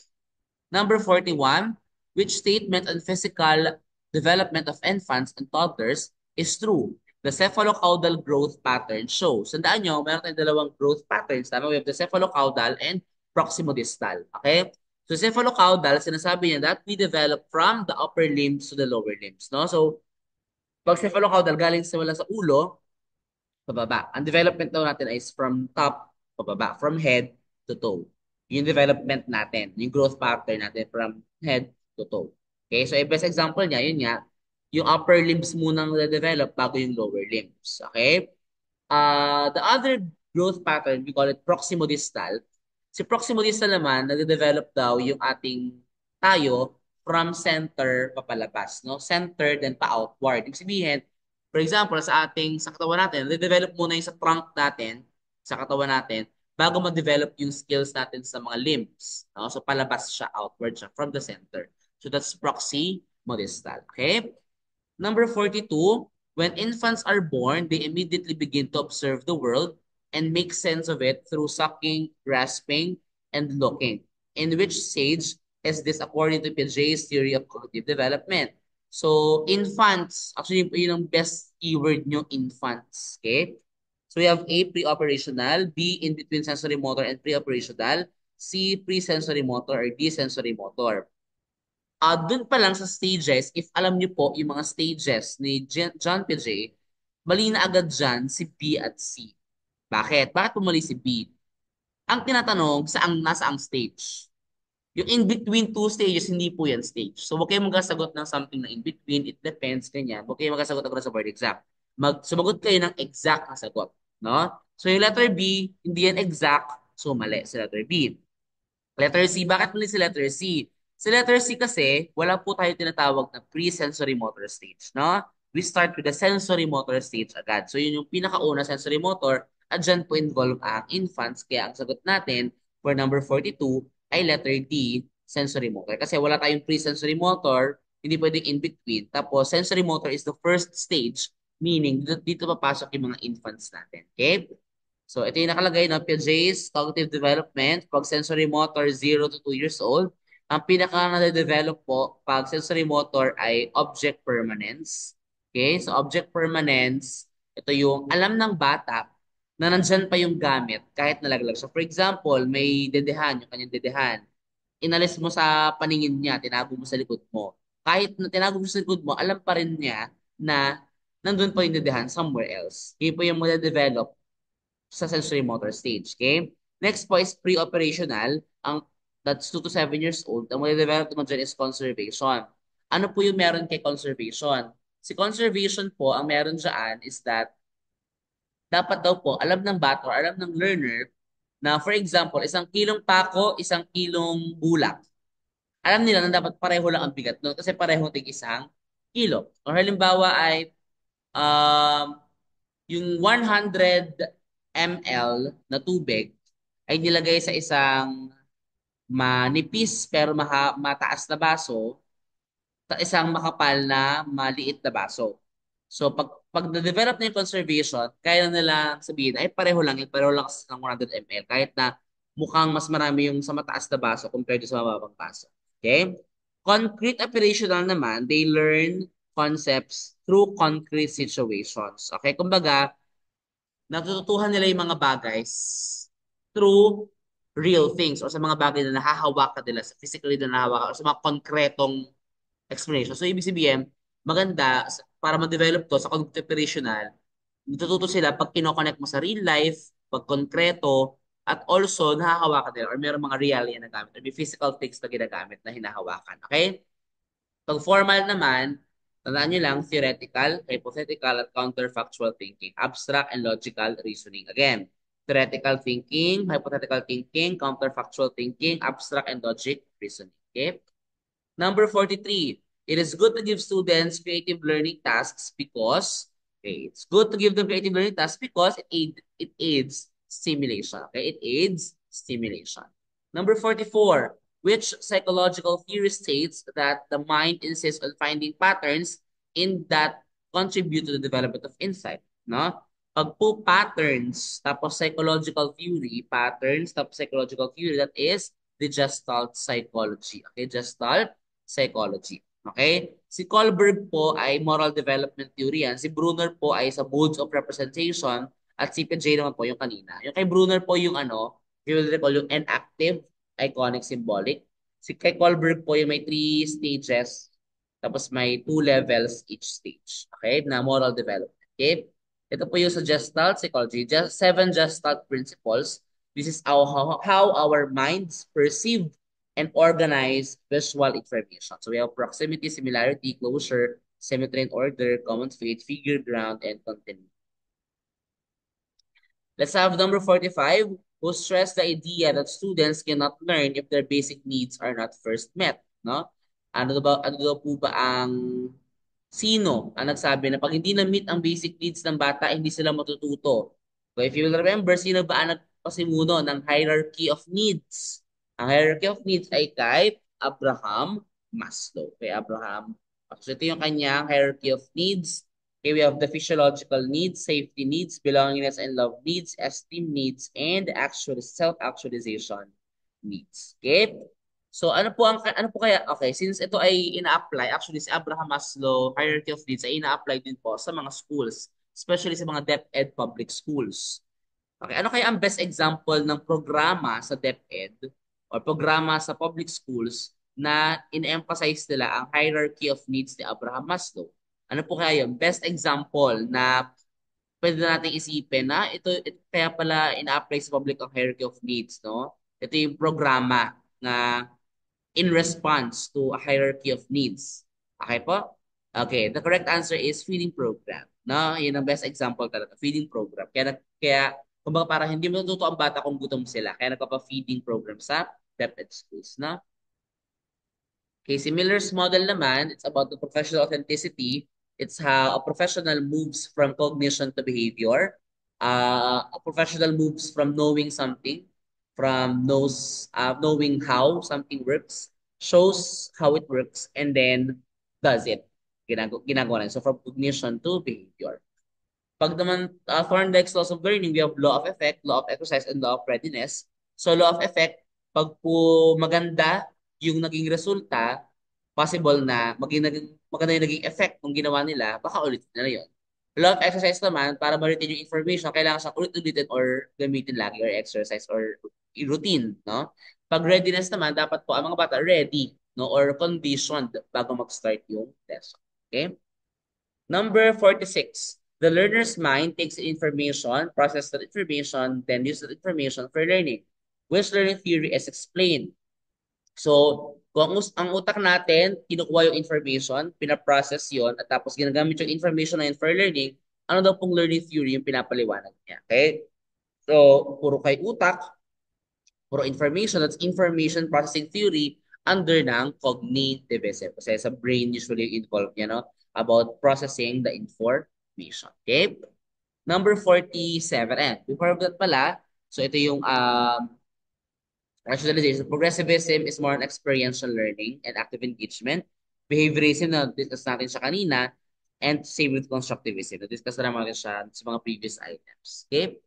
Number 41, which statement on physical development of infants and toddlers is true? The cephalocaudal growth pattern shows. Sandaan nyo, meron tayong dalawang growth patterns. Tama? We have the cephalocaudal and proximodistal. Okay? So cephalocaudal, sinasabi niya that we develop from the upper limbs to the lower limbs. No? So, pag cephalocaudal, galing sa wala sa ulo, pababa. Ang development daw natin is from top, pababa. From head to toe. Yung development natin, yung growth pattern natin from head to toe. Okay, so yung best example niya, yun nga, yung upper limbs munang na-develop bago yung lower limbs. Okay? The other growth pattern, we call it proximodistal. Si proximodistal naman, nade-develop daw yung ating tayo from center papalabas, no? Center then pa-outward. Ibig sabihin, for example, sa katawan natin, nade-develop muna yung sa trunk natin, sa katawan natin, bago ma-develop yung skills natin sa mga limbs. No? So palabas siya, outward siya, from the center. So that's proximodistal. Okay? Number 42, when infants are born, they immediately begin to observe the world and make sense of it through sucking, grasping, and looking. In which stage is this according to Piaget's theory of cognitive development? So, infants, actually, yun ang best keyword nyo, infants. Okay? So, we have A, pre-operational, B, in between sensory motor and pre-operational, C, pre-sensory motor, or D, sensory motor. Dun pa lang sa stages, if alam niyo po yung mga stages ni John Piaget, mali na agad dyan si B at C. Bakit? Bakit pumali si B? Ang tinatanong, nasa ang stage? Yung in between two stages, hindi po yan stage. So, huwag kayong magkasagot ng something na in between, it depends, ganyan. Huwag kayong magkasagot agad sa board exam. Sumagot kayo ng exact na sagot. No? So, yung letter B, hindi yan exact. So, mali sa letter B. Letter C, bakit muli si letter C? Si letter C kasi, wala po tayo tinatawag na pre-sensory motor stage, no? We start with the sensory motor stage agad. So yun yung pinakauna, sensory motor, at dyan po involve ang infants. Kaya ang sagot natin for number 42 ay letter D, sensory motor. Kasi wala tayong pre-sensory motor, hindi pwedeng in between. Tapos sensory motor is the first stage, meaning dito papasok yung mga infants natin. Okay? So, ito yung nakalagay, no? Piaget's cognitive development, pag sensory motor 0 to 2 years old. Ang pinaka na-develop po pag sensory motor ay object permanence. Okay? So, object permanence, ito yung alam ng bata na nandyan pa yung gamit kahit nalaglag. So, for example, may dedehan, yung kanyang dedehan. Inalis mo sa paningin niya, tinago mo sa likod mo. Kahit na tinago mo sa likod mo, alam pa rin niya na nandun pa yung dedehan somewhere else. Kaya po yung develop sa sensory motor stage. Okay? Next po is pre-operational. That's 2 to 7 years old. Ang develop naman dyan is conservation. Ano po yung meron kay conservation? Si conservation po, ang meron dyan is that dapat daw po alam ng bata or alam ng learner na for example, 1 kilong pako, 1 kilong bulak. Alam nila na dapat pareho lang ang bigat no? Kasi pareho tig 1 kilo. Or halimbawa ay um, yung 100 ml na tubig ay nilagay sa isang manipis pero mataas na baso sa isang makapal na maliit na baso. So pag na-develop na yung conservation, kaya na nila sabihin ay pareho lang sa 100 ml kahit na mukhang mas marami yung sa mataas na baso compared to sa mababang baso. Okay? Concrete operational naman, they learn concepts through concrete situations. Okay? Kumbaga, natututuhan nila yung mga bagay through real things or sa mga bagay na nahahawakan nila, sa physically na nahahawakan or sa mga konkretong explanation. So, ibig sabihin, maganda para ma-develop to sa cognitive operational, natututo sila pag kinoconnect mo sa real life, pag konkreto, at also nahahawakan nila or mayroong mga realia na gamit or may physical things na ginagamit na hinahawakan. Okay? Pag formal naman, tandaan nyo lang, theoretical, hypothetical, at counterfactual thinking. Abstract and logical reasoning. Again, theoretical thinking, hypothetical thinking, counterfactual thinking, abstract and logic reasoning. Okay? Number 43, it is good to give students creative learning tasks because, okay, it's good to give them creative learning tasks because it aids stimulation. Okay, it aids stimulation. Number 44, which psychological theory states that the mind insists on finding patterns in that contribute to the development of insight. No? Pag po patterns, tapos psychological theory, patterns, tapos psychological theory, that is the Gestalt psychology. Okay, Gestalt psychology. Okay? Si Kohlberg po ay moral development theory yan. Si Brunner po ay sa modes of representation at si Piaget naman po yung kanina. Yung kay Brunner po yung ano, you will recall yung enactive, iconic, symbolic. Si kay Kohlberg po yung may 3 stages tapos may 2 levels each stage. Okay? Na moral development. Okay? Ito po yung sa Gestalt psychology. 7 Gestalt principles. This is how our minds perceive and organize visual information. So we have proximity, similarity, closure, symmetry and order, common fate, figure ground, and continuity. Let's have number 45, who stress the idea that students cannot learn if their basic needs are not first met. No? Ano daw po ba sino ang nagsabi na pag hindi na-meet ang basic needs ng bata, hindi sila matututo? So if you will remember, sino ba ang nagpasimuno ng hierarchy of needs? Ang hierarchy of needs ay kay Abraham Maslow. Kay Abraham. So ito yung kanyang hierarchy of needs. Okay, we have the physiological needs, safety needs, belongingness and love needs, esteem needs, and actual self-actualization needs. Okay? So ano po kaya, okay, since ito ay ina-apply, actually si Abraham Maslow hierarchy of needs ay ina-apply din po sa mga schools, especially sa mga DepEd public schools. Okay, ano kaya ang best example ng programa sa DepEd or programa sa public schools na in-emphasize nila ang hierarchy of needs ni Abraham Maslow? Ano po kaya yung best example na pwede nating isipin na ito kaya pala ina-apply sa public ang hierarchy of needs, no? Ito yung programa na in response to a hierarchy of needs. Okay po? Okay, the correct answer is feeding program. No, yun ang best example talaga, feeding program. Kaya kumbaga para hindi matututo ang bata kung gutom sila. Kaya nagpapa-feeding program sa DepEd schools, no? Casey Miller's model naman, it's about the professional authenticity. It's how a professional moves from cognition to behavior. A professional moves from knowing something, from knowing how something works, shows how it works, and then does it. Ginagawa So from cognition to behavior. Pag naman Thorndike's laws of learning, we have law of effect, law of exercise, and law of readiness. So law of effect, pag po maganda yung naging resulta, possible na maganda yung naging effect ng ginawa nila, baka ulitin nila yun. Law of exercise naman, para ma-retain yung information, kailangan siyang ulit-ulitin or gamitin lagi or exercise or routine, no? Pag readiness naman, dapat po ang mga bata ready, no? Or conditioned bago mag-start yung lesson. Okay? Number 46. The learner's mind takes in information, processes that information, then uses that information for learning. Which learning theory is explained? So, kung ang utak natin, kinukuha yung information, pinaprocess yon at tapos ginagamit yung information na yun for learning, ano daw pong learning theory yung pinapaliwanag niya? Okay? So, puro kay utak, puro information, that's information processing theory under ng cognitivism. Kasi sa brain usually involved, about processing the information. Okay? Number 47. And before that pala, so ito yung rationalization. Progressivism is more on experiential learning and active engagement. Behaviorism, na discuss natin siya kanina, and same with constructivism. Na-discuss na naman natin siya sa mga previous items. Okay?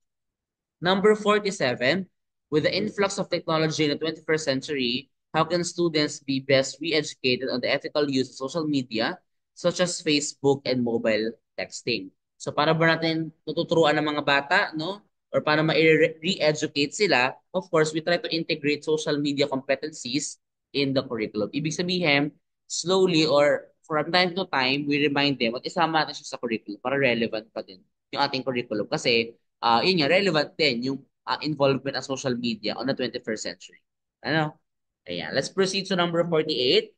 Number 47, with the influx of technology in the 21st century, how can students be best re-educated on the ethical use of social media, such as Facebook and mobile texting? So para ba natin tuturuan ng mga bata, no? Or para ma-re-educate sila, of course, we try to integrate social media competencies in the curriculum. Ibig sabihin, slowly or from time to time, we remind them at isama natin siya sa curriculum para relevant pa din yung ating curriculum. Kasi yun nga, relevant din yung involvement of social media on the 21st century. Ano? Ayan. Let's proceed to number 48.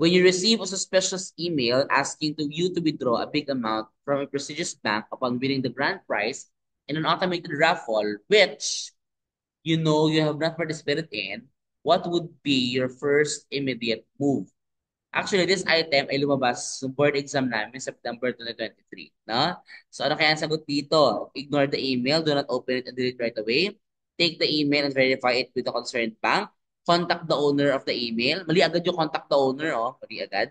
When you receive a suspicious email asking you to withdraw a big amount from a prestigious bank upon winning the grand prize in an automated raffle, which you know you have not participated in, what would be your first immediate move? Actually, this item ay lumabas sa board exam namin September 2023. No? So ano kaya ang sagot dito? Ignore the email, do not open it and delete right away. Take the email and verify it with the concerned bank. Contact the owner of the email. Mali agad yung contact the owner, oh. Mali agad.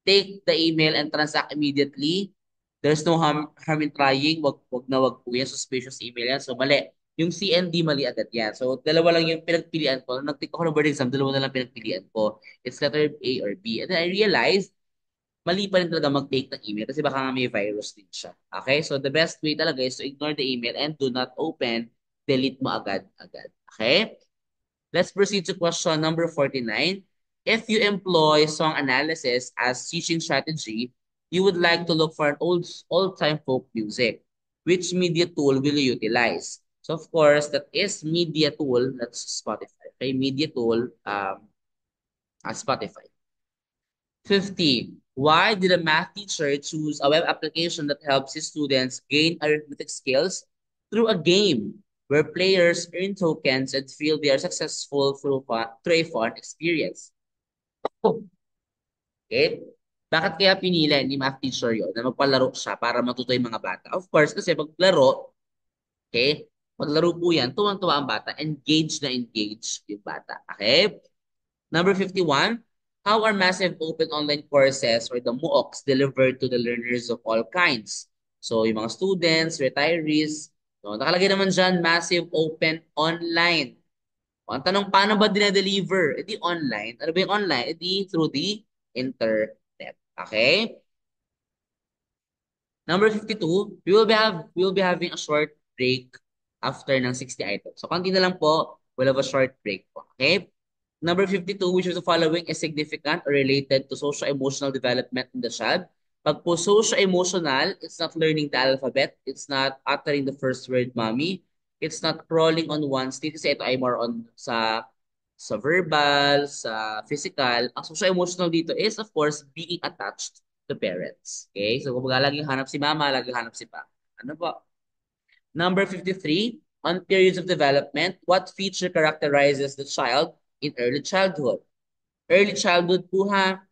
Take the email and transact immediately. There's no harm in trying. Wag po yan. Suspicious email yan. So mali. Yung CND mali agad yan. So dalawa lang yung pinagpilian ko. Nung nag-take ako ng board exam, dalawa na lang pinagpilian ko. It's letter A or B. And then I realized, mali pa rin talaga mag-take ng email kasi baka nga may virus din siya. Okay? So the best way talaga is to ignore the email and do not open. Delete mo agad-agad. Okay? Let's proceed to question number 49. If you employ song analysis as teaching strategy, you would like to look for an old-time folk music. Which media tool will you utilize? So of course, that is media tool, that's Spotify. Okay, media tool, Spotify. 50. Why did a math teacher choose a web application that helps his students gain arithmetic skills through a game where players earn tokens and feel they are successful through a fun experience? Okay? Bakit kaya pinili ni math teacher yon na magpalaro siya para matuto yung mga bata? Of course, kasi paglaro, okay, paglaro po yan, tuwang-tuwa ang bata, engage yung bata. Okay? Number 51, how are massive open online courses or the MOOCs delivered to the learners of all kinds? So, yung mga students, retirees, no, nakalagay naman dyan, massive open online. O, ang tanong, paano ba dinedeliver? E di online. Ano ba yung online? E di through the internet. Okay? Number 52, we will be having a short break after ng 60 items. So, konti na lang po, we'll have a short break po. Okay? Number 52, which of the following is significant or related to social-emotional development in the child? Pag po social-emotional, it's not learning the alphabet, it's not uttering the first word, mommy, it's not crawling on one's feet, kasi ito ay more on sa verbal, sa physical. Ang social-emotional dito is, of course, being attached to parents. Okay? So, kung laging hanap si mama, laging hanap si papa. Ano po? Number 53, on periods of development, what feature characterizes the child in early childhood? Early childhood po ha,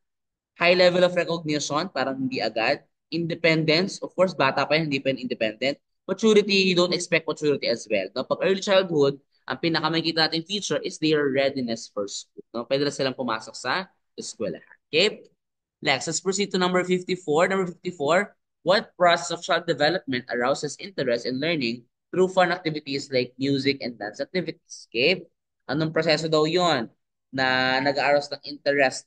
high level of recognition, parang hindi agad. Independence, of course, bata pa yan, hindi pa yan independent. Maturity, you don't expect maturity as well. No? Pag early childhood, ang pinakamakikita natin feature is their readiness for school. No? Pwede na silang pumasok sa eskwelahan. Okay? Next, let's proceed to number 54. Number 54, what process of child development arouses interest in learning through fun activities like music and dance activities? Okay? Anong proseso daw yon na nag-aaros ng interest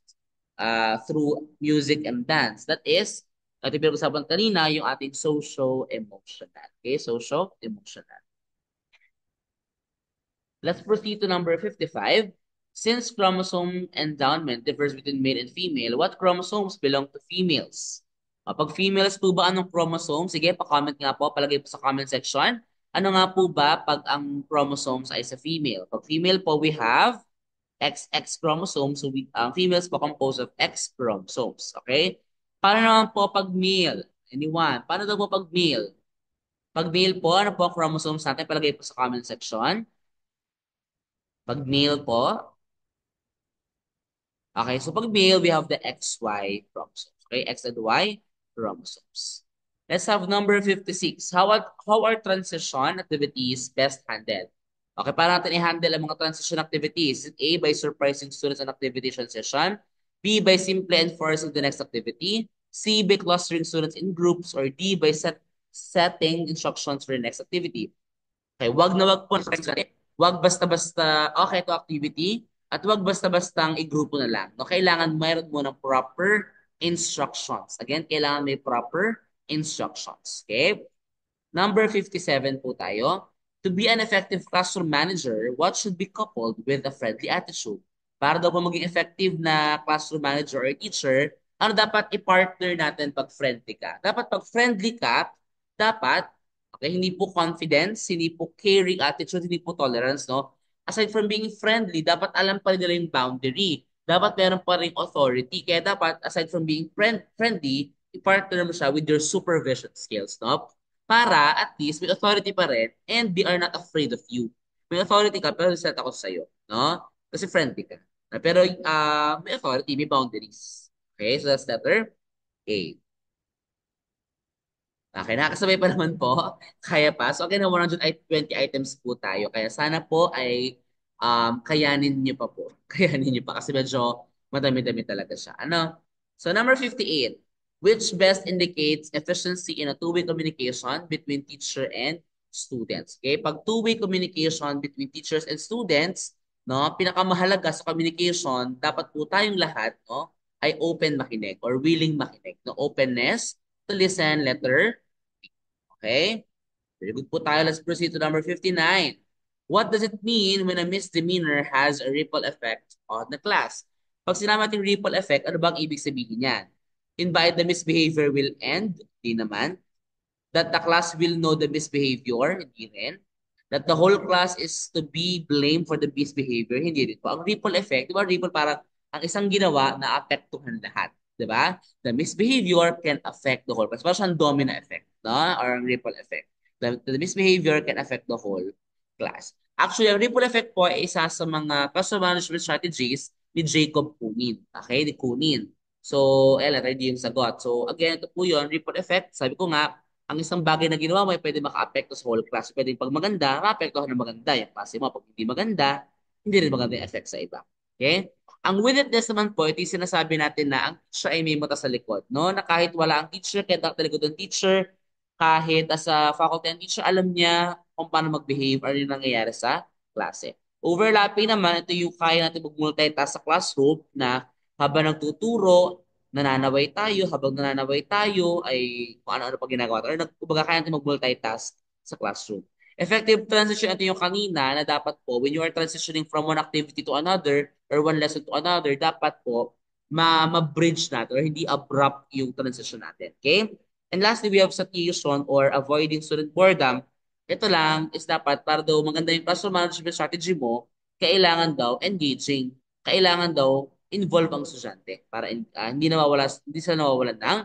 through music and dance? That is, at pinag-usapan kanina, yung ating socio-emotional. Okay? Socio-emotional. Let's proceed to number 55. Since chromosome endowment differs between male and female, what chromosomes belong to females? Pag females po ba, anong chromosome? Sige, pa-comment nga po, palagay po sa comment section. Ano nga po ba pag ang chromosomes ay sa female? Pag female po, we have XX chromosomes. So, females po composed of X chromosomes. Okay? Paano naman po pag male? Anyone? Paano daw po pag male? Pag male po, ano po ang chromosomes natin? Palagay po sa comment section. Pag male po, okay, so pag male, we have the XY chromosomes. Okay, X and Y chromosomes. Let's have number 56. How are transition activities best handled? Okay, para natin i-handle ang mga transition activities. A, by surprising students on activity transition. B, by simply enforcing the next activity. C, by clustering students in groups. Or D, by setting instructions for the next activity. Okay, wag na wag po wag basta-basta okay to activity at wag basta-bastang i-grupo na lang. No, kailangan mayroon mo ng proper instructions. Again, kailangan may proper instructions. Okay? Number 57 po tayo. To be an effective classroom manager, what should be coupled with a friendly attitude? Para daw po maging effective na classroom manager or teacher, ano dapat i-partner natin pag friendly ka? Dapat pag friendly ka, dapat okay, hindi po confidence, hindi po caring attitude, hindi po tolerance, no? Aside from being friendly, dapat alam pa rin nila yung boundary. Dapat meron pa rin authority. Kaya dapat, aside from being friendly, i-partner mo siya with your supervision skills, no? Para at least may authority pa rin and they are not afraid of you. May authority ka pero set ako sa'yo, no? Kasi friendly ka. Pero may authority, may boundaries. Okay, so that's letter A. Okay, nakakasabay pa naman po. Kaya pa. So, again, 120 items po tayo. Kaya sana po ay kayanin niyo pa po. Kayanin niyo pa kasi medyo madami-dami talaga siya. Ano? So, number 58. Which best indicates efficiency in a two-way communication between teacher and students? Okay? Pag two-way communication between teachers and students, no, pinakamahalaga sa communication, dapat po tayong lahat, no, ay open makinig or willing makinig. No, openness to listen, letter. Okay? Very good po tayo. Let's proceed to number 59. What does it mean when a misdemeanor has a ripple effect on the class? Pag sinabi natin ripple effect, ano bang ibig sabihin niyan? Invite the misbehavior will end? Hindi naman. That the class will know the misbehavior? Hindi rin. That the whole class is to be blamed for the misbehavior? Hindi rin po. Ang ripple effect, di ba ripple parang ang isang ginawa na apektuhan lahat. Di ba? The misbehavior can affect the whole class. Parang siyang domino effect, no? Or ang ripple effect. The misbehavior can affect the whole class. Actually, ang ripple effect po ay isa sa mga classroom management strategies ni Jacob Kunin. Okay? Ni Kunin. So, letter D yung sagot. So, again, ito po yun, ripple effect. Sabi ko nga, ang isang bagay na ginawa mo ay pwede maka-apekto sa whole class. Pwede pag maganda, maka-apektuhan ng maganda yung klase mo. Pag hindi maganda, hindi rin maganda yung effect sa iba. Okay? Ang witness naman po, ito yung sinasabi natin na ang teacher ay may mata sa likod. No? Na kahit wala ang teacher, kahit ang likod ng teacher, kahit as a faculty and teacher, alam niya kung paano mag-behave or yung nangyayari sa klase. Overlapping naman, ito yung kaya natin mag-multitask sa classroom na habang nagtuturo, nananaway tayo, habang nananaway tayo, ay kung ano-ano pa ginagawa tayo. Or kumbaga, kaya natin mag-multitask sa classroom. Effective transition, ito yung kanina na dapat po, when you are transitioning from one activity to another or one lesson to another, dapat po, ma-bridge natin or hindi abrupt yung transition natin. Okay? And lastly, we have satiation or avoiding student boredom. Ito lang is dapat para daw maganda yung classroom management strategy mo, kailangan daw engaging. Kailangan daw involve ang estudyante para hindi sila nawawalan ng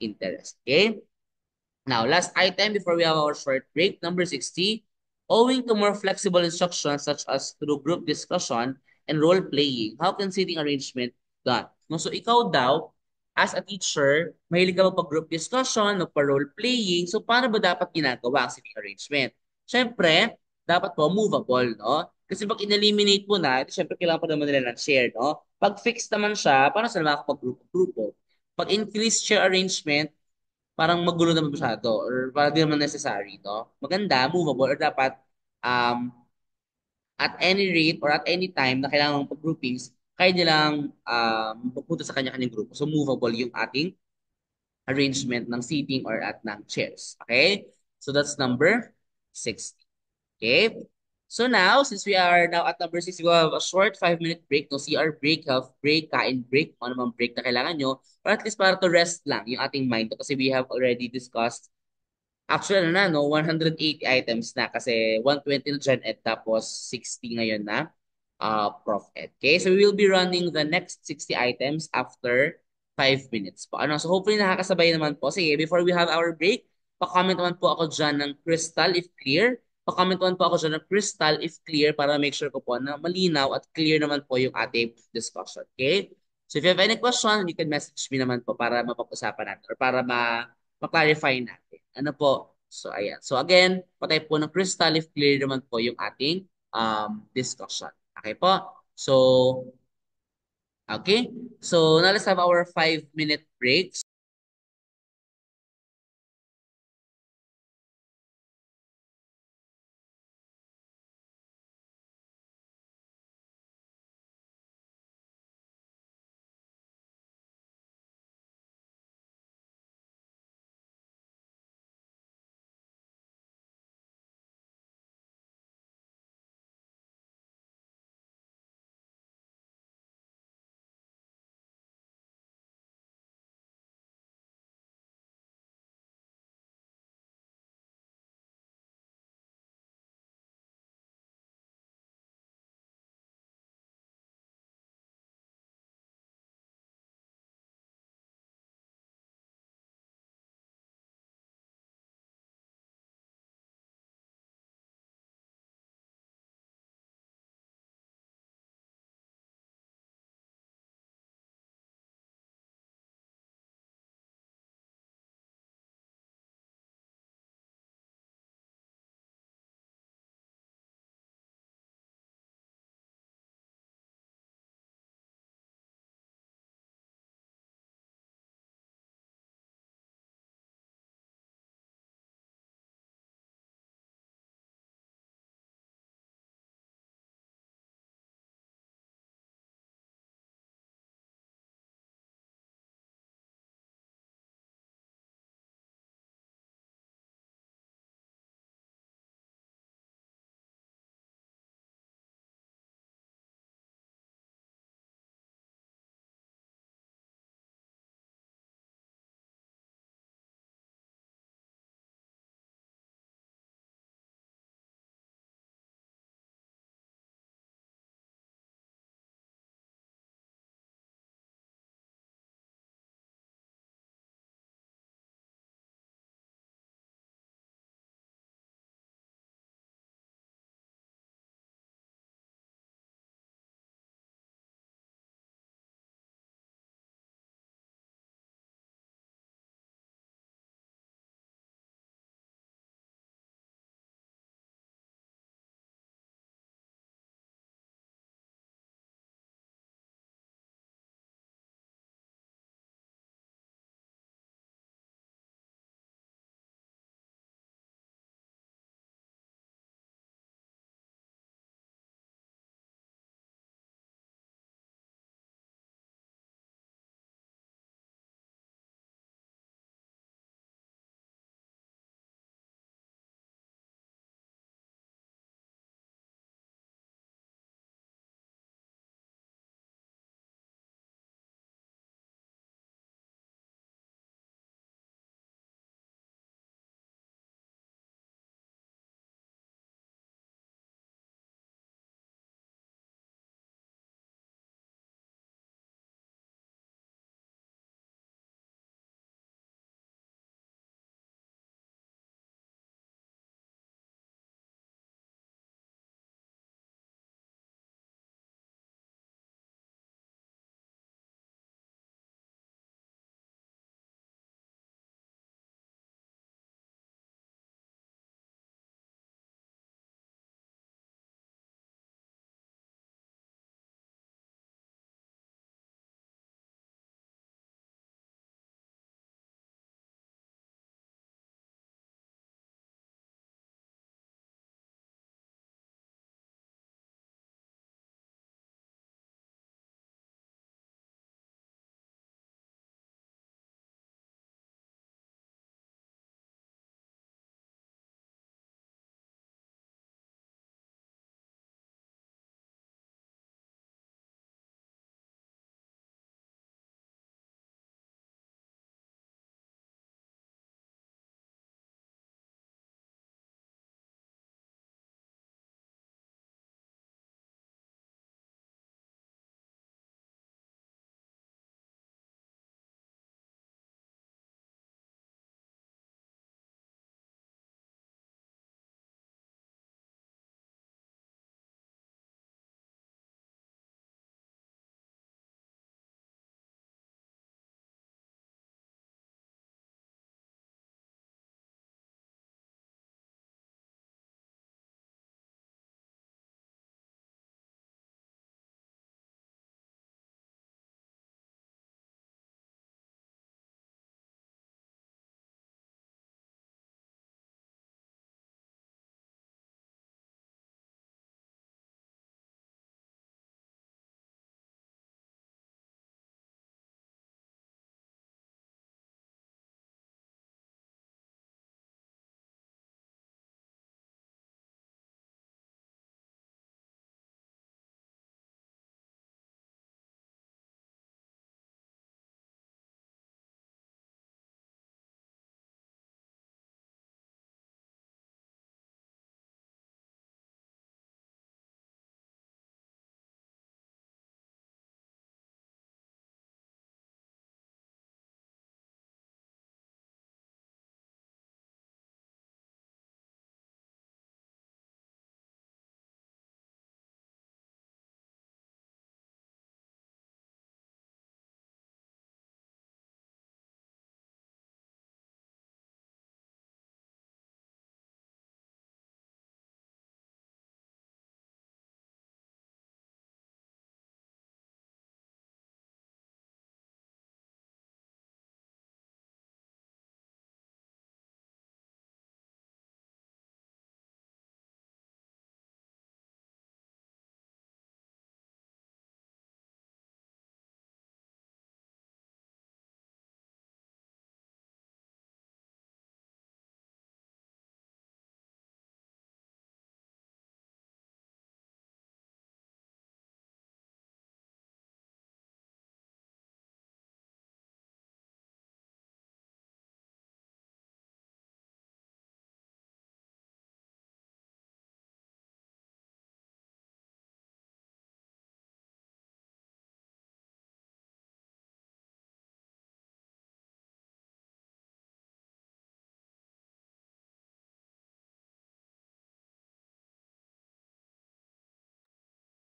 interest. Okay? Now, last item before we have our short break, number 60. Owing to more flexible instructions such as through group discussion and role playing, how can seating arrangement done? No, so ikaw daw, as a teacher, mahilig ka magpa-group discussion, magpa-role playing, so paano ba dapat ginagawa ang seating arrangement? Siyempre, dapat po movable, no? Kasi pag in-eliminate mo na, siyempre kailangan pa naman nila ng share, no? Pag fixed naman siya, paano sila makakapag-grupo-grupo? Pag increased share arrangement, parang magulo naman masyado or parang di naman necessary, no? Maganda, movable, or dapat um, at any rate or at any time na kailangan ng pag-groupings, kaya nilang magpunta sa kanya-kanyang grupo. So, movable yung ating arrangement ng seating or at ng chairs. Okay? So, that's number 60. Okay? So now, since we are now at number 6, we will have a short 5-minute break. No, CR break, health break, kain break, kung ano mang break na kailangan nyo. Or at least para to rest lang yung ating mind. Kasi we have already discussed. Actually, ano na, no? 180 items na kasi 120 na Gen Ed tapos 60 ngayon na Prof Ed. Okay, so we will be running the next 60 items after 5 minutes po. Ano? So hopefully nakakasabay naman po. Sige, before we have our break, pa-comment naman po ako dyan ng crystal if clear. Pa-comment naman po ako dyan ng crystal if clear para make sure ko po na malinaw at clear naman po yung ating discussion. Okay? So if you have any question, you can message me naman po para mapag-usapan natin or para ma-clarify natin. Ano po? So, ayan. So, again, patay po ng crystal if clear naman po yung ating discussion. Okay po? So, okay. So, now let's have our 5-minute break.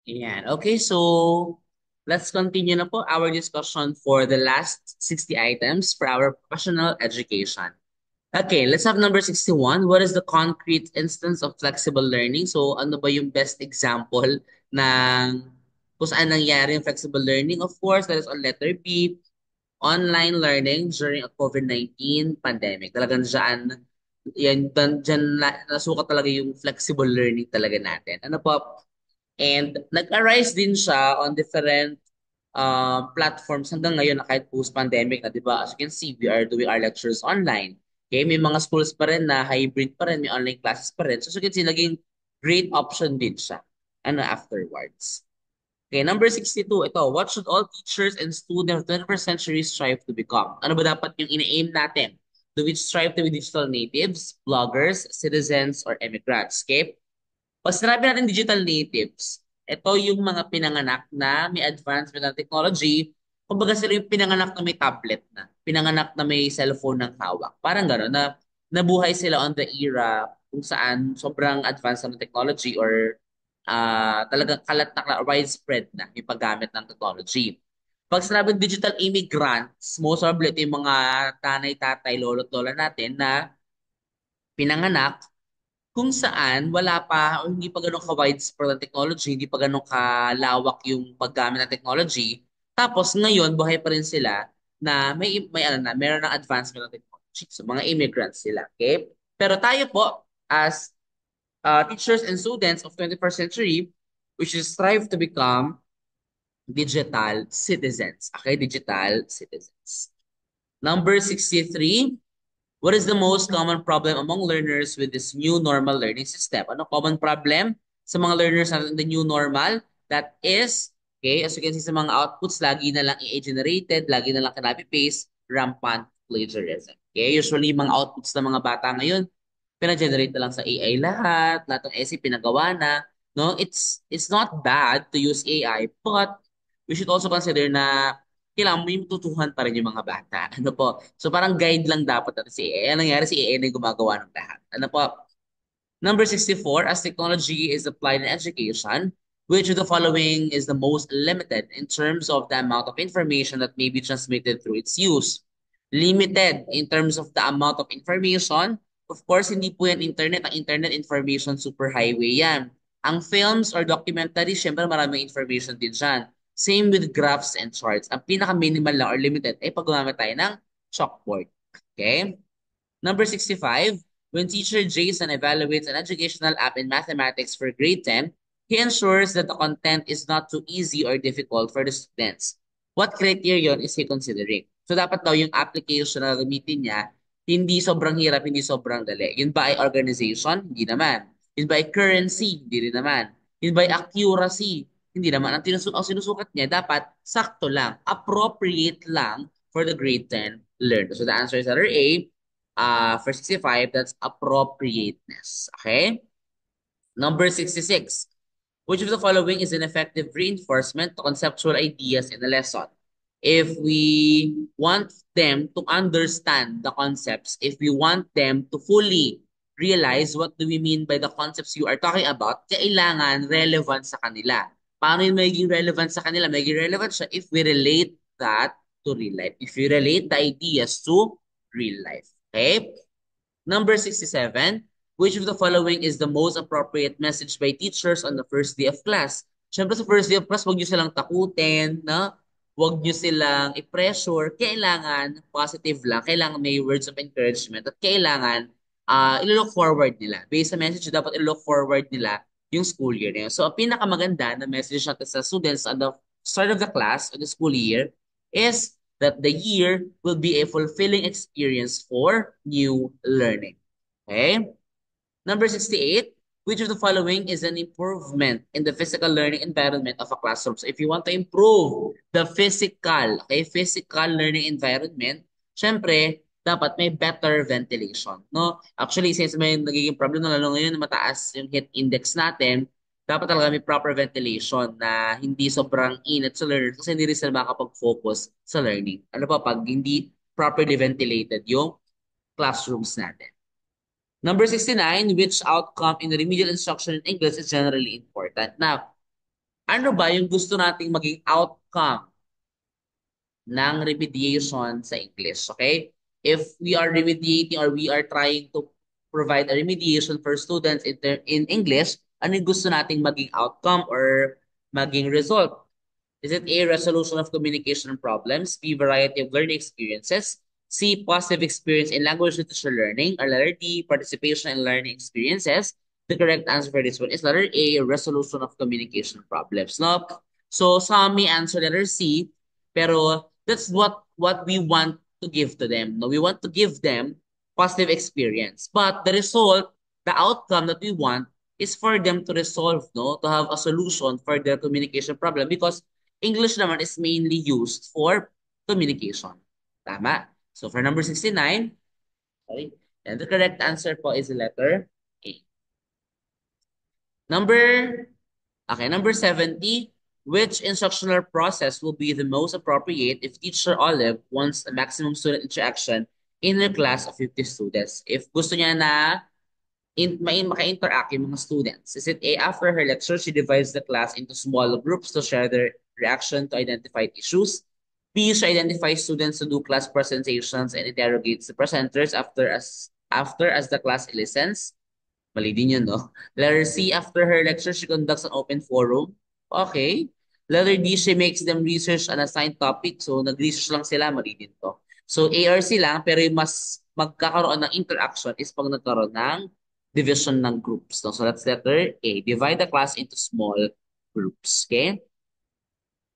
Ayan. Okay, so let's continue na po our discussion for the last 60 items for our professional education. Okay, let's have number 61. What is the concrete instance of flexible learning? So ano ba yung best example ng kung saan nangyari yung flexible learning? Of course, that is on letter B, online learning during a COVID-19 pandemic. Talagang dyan nasukat talaga yung flexible learning talaga natin. Ano po? And nag-arise din siya on different platforms hanggang ngayon na kahit post-pandemic na, di ba? As you can see, we are doing our lectures online. Okay, may mga schools pa rin na hybrid pa rin, may online classes pa rin. So, as you can see, naging great option din siya. Ano afterwards. Okay, number 62, ito. What should all teachers and students of the 21st century strive to become? Ano ba dapat yung ina-aim natin? Do we strive to be digital natives, bloggers, citizens, or immigrants? Okay? Pag sinabi natin digital natives, ito yung mga pinanganak na may advancement ng technology. Kumbaga sila yung pinanganak na may tablet na, pinanganak na may cellphone ng hawak. Parang gano'n, na nabuhay sila on the era kung saan sobrang advanced ng technology or talagang kalat na widespread na yung paggamit ng technology. Pag sinabing digital immigrants, most probably ito yung mga tanay, tatay, lolo't lola natin na pinanganak kung saan wala pa o hindi pa ganun ka-widespread ang technology, hindi pa ganun kalawak yung paggamit ng technology. Tapos ngayon, buhay pa rin sila na may ano na, meron ng advancement ng technology. So mga immigrants sila, okay? Pero tayo po, as teachers and students of 21st century, we should strive to become digital citizens. Okay, digital citizens. Number 63, what is the most common problem among learners with this new normal learning system? Ano common problem sa mga learners natin in the new normal? That is, okay, as you can see sa mga outputs, lagi na lang i-generated, lagi na lang copy-paste, rampant plagiarism. Okay, usually mga outputs ng mga bata ngayon, pina-generate na lang sa AI lahat ng essay pinagawa na. No, it's not bad to use AI, but we should also consider na kailangan mo yung tutuhan pa rin yung mga bata. Ano po? So parang guide lang dapat natin si AI. Anong nangyari si AI na yung gumagawa ng lahat. Ano po? Number 64, as technology is applied in education, which of the following is the most limited in terms of the amount of information that may be transmitted through its use? Limited in terms of the amount of information. Of course, hindi po yan internet. Ang internet information superhighway yan. Ang films or documentaries, syempre maraming information din dyan. Same with graphs and charts. Ang pinaka-minimal lang or limited ay pag gumamit tayo ng chalkboard. Okay? Number 65, when teacher Jason evaluates an educational app in mathematics for grade 10, he ensures that the content is not too easy or difficult for the students. What criterion is he considering? So dapat daw yung application na gamitin niya, hindi sobrang hirap, hindi sobrang dali. Yun ba ay organization? Hindi naman. Yun ba ay currency? Hindi rin naman. Yun ba ay accuracy? Hindi naman. Ang sinusukat niya, dapat sakto lang, appropriate lang for the grade 10 learner. So the answer is letter A, for 65, that's appropriateness. Okay? Number 66. Which of the following is an effective reinforcement to conceptual ideas in a lesson? If we want them to understand the concepts, if we want them to fully realize what do we mean by the concepts you are talking about, kailangan relevant sa kanila. Paano yun magiging relevant sa kanila? Magiging relevant siya if we relate that to real life. If we relate the ideas to real life. Okay? Number 67, which of the following is the most appropriate message by teachers on the first day of class? Siyempre sa first day of class, huwag nyo silang takutin, na huwag nyo silang i-pressure. Kailangan positive lang. Kailangan may words of encouragement at kailangan ilo-look forward nila. Based sa message, dapat ilo-look forward nila yung school year na yun. So, ang pinakamaganda na message natin sa students at the start of the class or the school year is that the year will be a fulfilling experience for new learning. Okay? Number 68, which of the following is an improvement in the physical learning environment of a classroom? So if you want to improve the physical learning environment, syempre, dapat may better ventilation. No? Actually, since may nagiging problem na lalo ngayon, mataas yung heat index natin, dapat talaga may proper ventilation na hindi sobrang init sa learners kasi hindi rin sila makakapag-focus sa learning. Ano pa, pag hindi properly ventilated yung classrooms natin. Number 69, which outcome in remedial instruction in English is generally important? Now, Ano ba yung gusto nating maging outcome ng remediation sa English? Okay? If we are remediating or we are trying to provide a remediation for students in English, ano yung gusto nating maging outcome or maging result? Is it A, resolution of communication problems, B, variety of learning experiences, C, positive experience in language literature learning, or letter D, participation in learning experiences? The correct answer for this one is letter A, resolution of communication problems. No? So some may answer letter C, pero that's what we want to give to them. No, we want to give them positive experience. But the result, the outcome that we want is for them to resolve, no, to have a solution for their communication problem because English naman is mainly used for communication. Tama. So for number 69, sorry, and the correct answer po is the letter A. Number number 70, which instructional process will be the most appropriate if Teacher Olive wants a maximum student interaction in her class of 50 students? If gusto niya na maka-interact yung mga students. Is it A, after her lecture, she divides the class into small groups to share their reaction to identified issues? B, she identifies students to do class presentations and interrogates the presenters after as the class listens? Mali din yun, no? Letter C, after her lecture, she conducts an open forum. Okay. Letter D, she makes them research an assigned topic. So, nag-research lang sila, mali din to. So, A or C lang, pero yung mas magkakaroon ng interaction is pag nagkaroon ng division ng groups. No? So, that's letter A. Divide the class into small groups. Okay?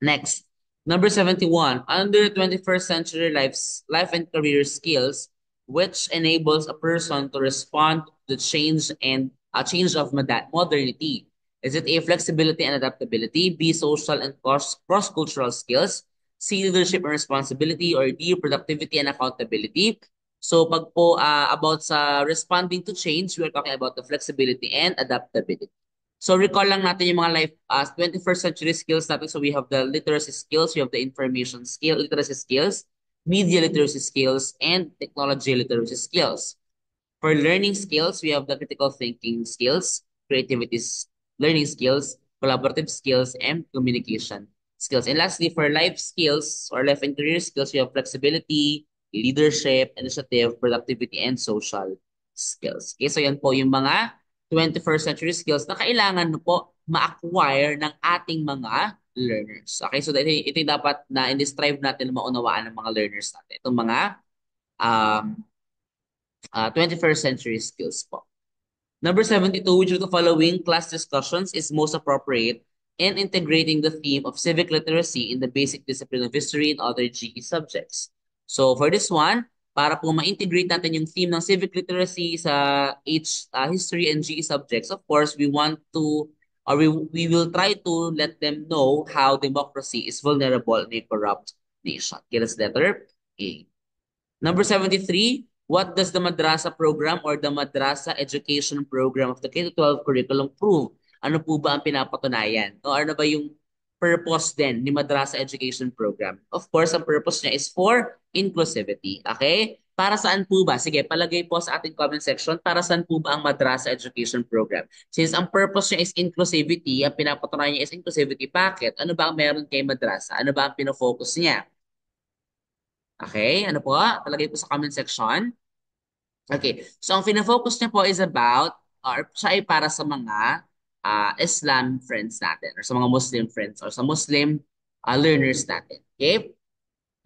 Next, number 71, under 21st century life and career skills, which enables a person to respond to the change and a change of modernity. Is it A, flexibility and adaptability, B, social and cross-cultural skills, C, leadership and responsibility, or D, productivity and accountability? So pag po about sa responding to change, we're talking about the flexibility and adaptability. So recall lang natin yung mga life 21st century skills natin. So we have the literacy skills, we have the information skill, literacy skills, media literacy skills, and technology literacy skills. For learning skills, we have the critical thinking skills, learning skills, collaborative skills, and communication skills. And lastly, for life skills or life and career skills, we have flexibility, leadership, initiative, productivity, and social skills. Okay, so yan po yung mga 21st century skills na kailangan po ma-acquire ng ating mga learners. Okay, so ito yung dapat na in-describe natin na maunawaan ng mga learners natin. Itong mga um, 21st century skills po. Number 72, which of the following class discussions is most appropriate in integrating the theme of civic literacy in the basic discipline of history and other GE subjects? So for this one, para po ma-integrate natin yung theme ng civic literacy sa history and GE subjects, of course, we want to, or we will try to let them know how democracy is vulnerable in a corrupt nation. Okay, that's letter A. Number 73, what does the Madrasa program or the Madrasa education program of the K-12 curriculum prove? Ano po ba ang pinapatunayan? O ano ba yung purpose din ni Madrasa education program? Of course, ang purpose niya is for inclusivity. Okay? Para saan po ba? Sige, palagay po sa ating comment section, para saan po ba ang Madrasa education program? Since ang purpose niya is inclusivity, ang pinapatunayan niya is inclusivity, bakit? Ano ba ang meron kay Madrasa? Ano ba ang pinofocus niya? Okay, ano po? Talagay po sa comment section. Okay, so ang fina-focus niya po is about, or siya ay para sa mga Islam friends natin, or sa mga Muslim friends, or sa Muslim learners natin. Okay,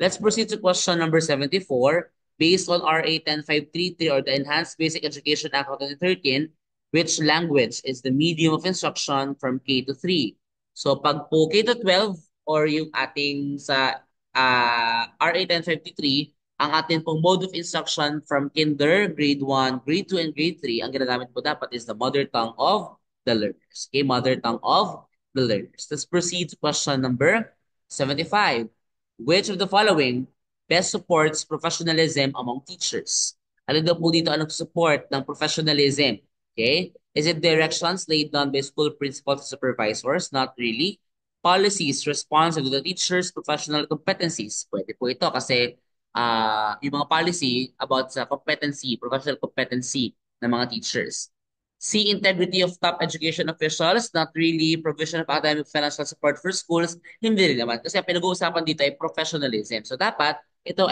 let's proceed to question number 74. Based on RA 10533 or the Enhanced Basic Education Act of 2013, which language is the medium of instruction from K to 3? So pag po K to 12 or yung ating sa RA 1053, ang ating pong mode of instruction from kinder, grade 1, grade 2, and grade 3, ang ginagamit po dapat is the mother tongue of the learners. Okay, mother tongue of the learners. Let's proceed to question number 75. Which of the following best supports professionalism among teachers? Alin daw po dito ang nag-support ng professionalism? Okay? Is it directions laid down by school principals and supervisors? Not really. Policies responsive to the teacher's professional competencies. Pwede po ito kasi yung mga policy about sa competency, professional competency ng mga teachers. C, integrity of top education officials, not really provision of academic financial support for schools, hindi rin naman. Kasi ang pinag-uusapan dito ay professionalism. So dapat, ito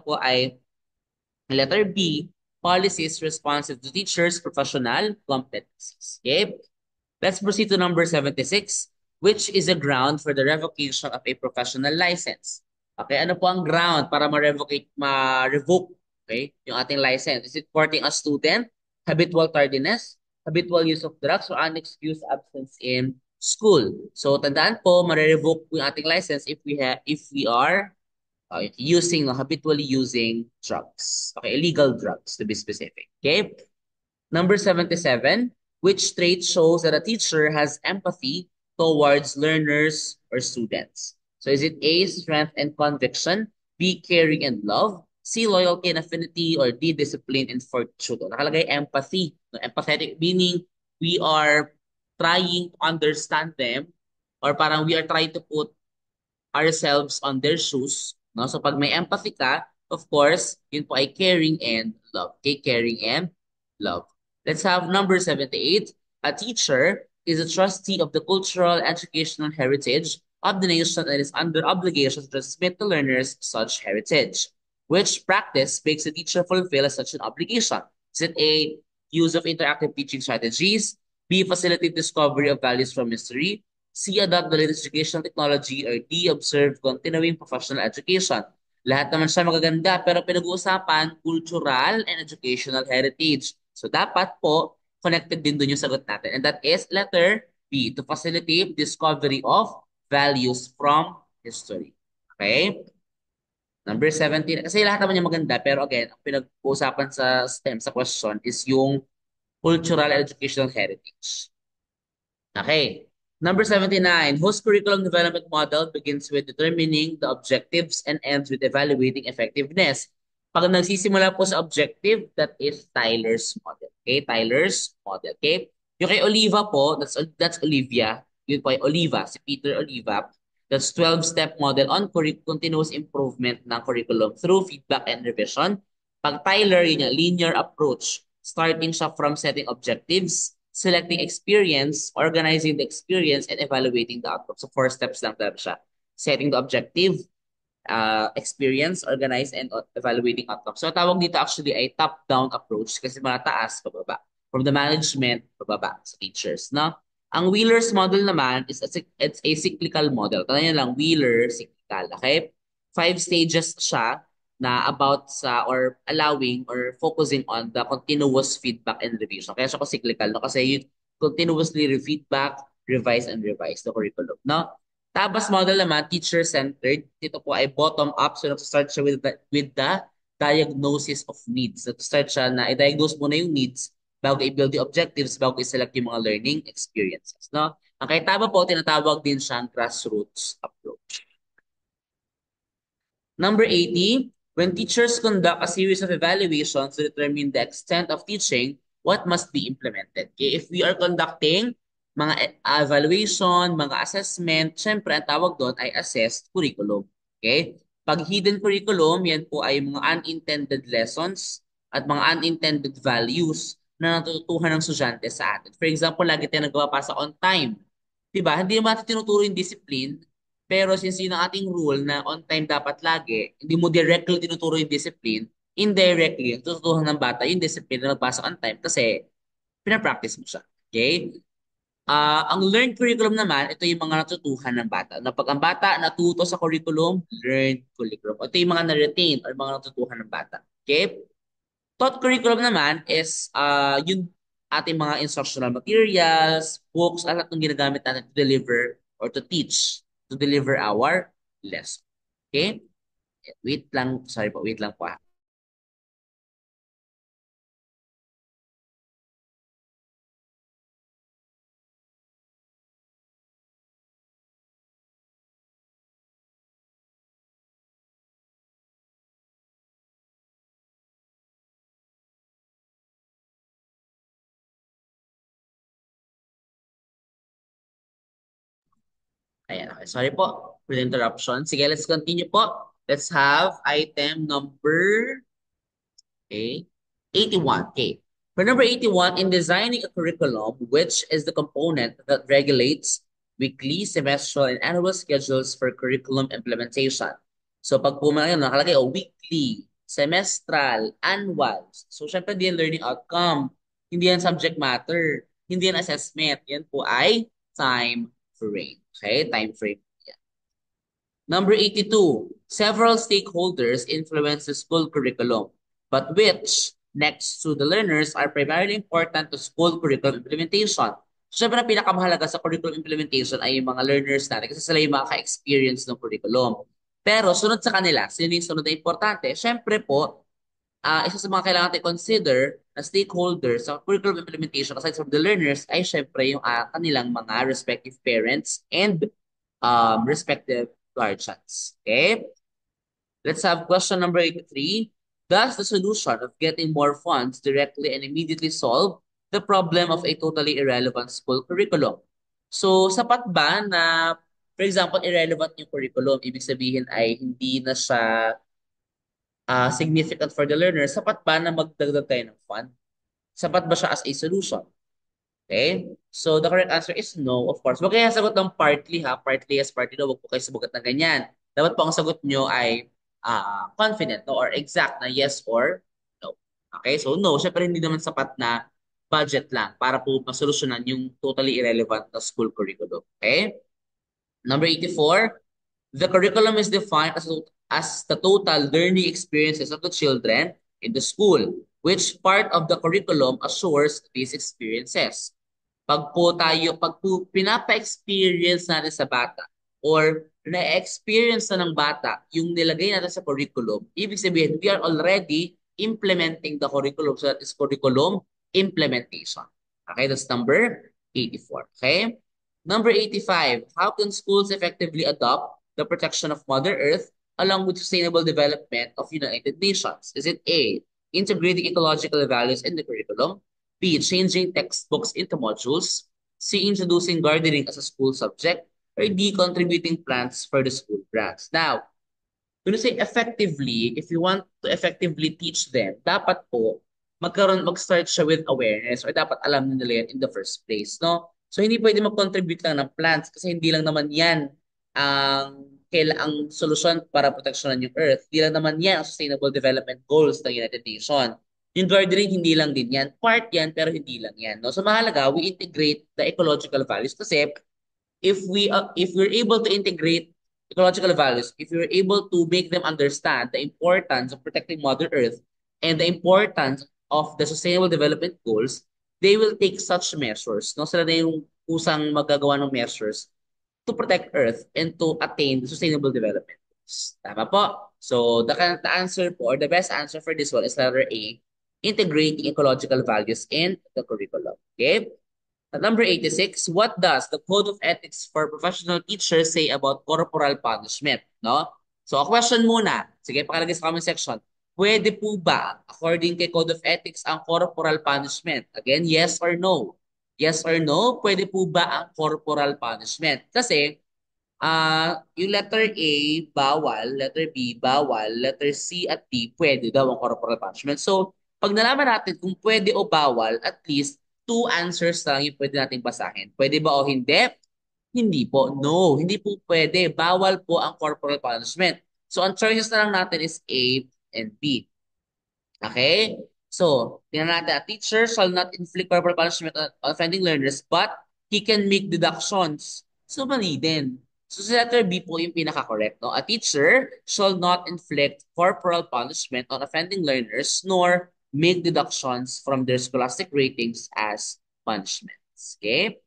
po ay letter B, policies responsive to teachers' professional competencies. Okay? Let's proceed to number 76, which is a ground for the revocation of a professional license. Okay, ano po ang ground para ma-revoke, okay, yung ating license? Is it courting a student, habitual tardiness, habitual use of drugs, or unexcused absence in school? So, tandaan po, ma-revoke po yung ating license if we are habitually using drugs. Okay, illegal drugs to be specific. Okay? Number 77, which trait shows that a teacher has empathy towards learners or students? So is it A, strength and conviction, B, caring and love, C, loyalty and affinity, or D, discipline and fortitude? Nakalagay empathy. No, empathetic meaning we are trying to understand them, or parang we are trying to put ourselves on their shoes. No? So pag may empathy ka, of course, yun po ay caring and love. Okay, caring and love. Let's have number 78. A teacher is a trustee of the cultural and educational heritage of the nation and is under obligation to transmit to learners such heritage. Which practice makes a teacher fulfill such an obligation? Is it A, use of interactive teaching strategies, B, facilitate discovery of values from history, C, adopt the latest educational technology, or D, observe continuing professional education? Lahat naman siya magaganda, pero pinag-uusapan, cultural and educational heritage. So dapat po, connected din dun yung sagot natin. And that is letter B, to facilitate discovery of values from history. Okay? Number 17, kasi lahat naman yung maganda, pero again, ang pinag-uusapan sa STEM, sa question, is yung cultural and educational heritage. Okay. Number 79, whose curriculum development model begins with determining the objectives and ends with evaluating effectiveness. Pag nagsisimula po sa objective, that is Tyler's model. Okay, Tyler's model. Okay? Yung kay Oliva po, that's Olivia. Yun po ay Oliva, si Peter Oliva. That's 12-step model on continuous improvement ng curriculum through feedback and revision. Pag Tyler, yun yung linear approach. Starting siya from setting objectives, selecting experience, organizing the experience, and evaluating the outcome. So four steps lang talaga siya. Setting the objective, experience, organize, and evaluating outcome. So tawag dito actually ay top-down approach kasi mga taas, pababa. From the management, pababa sa teachers. No? Ang Wheeler's model naman it's a cyclical model. Tandaan nyo lang, Wheeler, cyclical. Okay? 5 stages siya na about sa or allowing or focusing on the continuous feedback and revision. Kaya siya ko cyclical, no? Kasi you continuously feedback, revise, and revise the curriculum. No? Tabas model naman, teacher-centered. Ito po ay bottom-up. So, nag-start siya with the diagnosis of needs. Nag-start siya na i-diagnose muna yung needs bago i-build the objectives, bago i-select yung mga learning experiences. No? Ang kay Taba po, tinatawag din siyang grassroots approach. Number 80, when teachers conduct a series of evaluations to determine the extent of teaching, what must be implemented? Okay, if we are conducting mga evaluation, mga assessment, syempre ang tawag doon ay assessed curriculum. Okay? Pag hidden curriculum, yan po ay mga unintended lessons at mga unintended values na natututuhan ng estudyante sa atin. For example, lagi tayo nagawa pa sa on time. Diba? Hindi naman natin tinuturo yung discipline, pero since yun ang ating rule na on time dapat lagi, hindi mo directly tinuturo yung discipline, indirectly, tututuhan ng bata yung discipline na magpasa on time kasi pinapractice mo siya. Okay? Ang learned curriculum naman, ito yung mga natutuhan ng bata. Na pag ang bata natuto sa curriculum, learned curriculum. Ito yung mga na-retain or mga natutuhan ng bata. Okay? Taught curriculum naman is yung ating mga instructional materials, books, lahat ng ginagamit natin to deliver or to teach, to deliver our lesson. Okay? Wait lang, sorry po, wait lang po. Ayan, okay. Sorry po for the interruption. Sige, let's continue po. Let's have item number okay, 81. Okay. For number 81, in designing a curriculum, which is the component that regulates weekly, semestral, and annual schedules for curriculum implementation. So pag po mga yun, nakalagay, weekly, semestral, annual. So syempre, hindi yan learning outcome. Hindi yan subject matter. Hindi yan assessment. Yan po ay time frame. Okay? Time frame. Number 82, several stakeholders influence the school curriculum, but which, next to the learners, are primarily important to school curriculum implementation. So, syempre, ang pinakamahalaga sa curriculum implementation ay yung mga learners natin kasi sila yung makaka-experience ng curriculum. Pero sunod sa kanila, sino yung sunod na importante? Syempre po, isa sa mga kailangan natin consider na stakeholders sa curriculum implementation aside from the learners ay syempre yung kanilang mga respective parents and respective guardians. Okay? Let's have question number 83. Does the solution of getting more funds directly and immediately solve the problem of a totally irrelevant school curriculum? So, sapat ba na, for example, irrelevant yung curriculum, ibig sabihin ay hindi na siya significant for the learner, sapat ba na magdagdag tayo ng fund? Sapat ba siya as a solution? Okay? So, the correct answer is no, of course. Huwag kayo sagot ng partly ha. Partly yes, partly no. Huwag po kayo sagot na ganyan. Dapat po ang sagot nyo ay confident no? Or exact na yes or no. Okay? So, no. Syempre, hindi naman sapat na budget lang para po masolusyonan yung totally irrelevant na school curriculum. Okay? Number 84, the curriculum is defined as the total learning experiences of the children in the school, which part of the curriculum assures these experiences. Pag po pinapa-experience natin sa bata or na-experience na ng bata yung nilagay natin sa curriculum, ibig sabihin, we are already implementing the curriculum. So that is curriculum implementation. Okay, that's number 84. Okay? Number 85, how can schools effectively adopt the protection of Mother Earth along with sustainable development of United Nations? Is it A, integrating ecological values in the curriculum? B, changing textbooks into modules? C, introducing gardening as a school subject? Or D, contributing plants for the school grants? Now, when you say effectively, if you want to effectively teach them, dapat po mag-start siya with awareness or dapat alam nila yan in the first place, no? So, hindi pwede mag-contribute lang ng plants kasi hindi lang naman yan ang solusyon para proteksyonan yung Earth. Hindi lang naman yan ang Sustainable Development Goals ng United Nations. Yung gardening, hindi lang din yan. Part yan, pero hindi lang yan. No? So, mahalaga, we integrate the ecological values kasi if we're able to integrate ecological values, if you're able to make them understand the importance of protecting Mother Earth and the importance of the Sustainable Development Goals, they will take such measures. No? Sila na yung kusang magagawa ng measures to protect Earth and to attain the Sustainable Development Goals. Tama po? So the answer po, or the best answer for this one is letter A, integrating ecological values in the curriculum. Okay? At number 86, what does the Code of Ethics for Professional Teachers say about corporal punishment? No? So, a question muna. Sige, pakalagay sa comment section. Pwede po ba, according kay Code of Ethics, ang corporal punishment? Again, yes or no? Yes or no, pwede po ba ang corporal punishment? Kasi, yung letter A, bawal. Letter B, bawal. Letter C at D, pwede daw ang corporal punishment. So, pag nalaman natin kung pwede o bawal, at least two answers lang yung pwede nating basahin. Pwede ba o hindi? Hindi po. No, hindi po pwede. Bawal po ang corporal punishment. So, ang choices na lang natin is A and B. Okay? So, tingnan natin, a teacher shall not inflict corporal punishment on offending learners, but he can make deductions. So, mali din. So, sa letter B po yung pinaka-correct. No? A teacher shall not inflict corporal punishment on offending learners, nor make deductions from their scholastic ratings as punishments. Okay?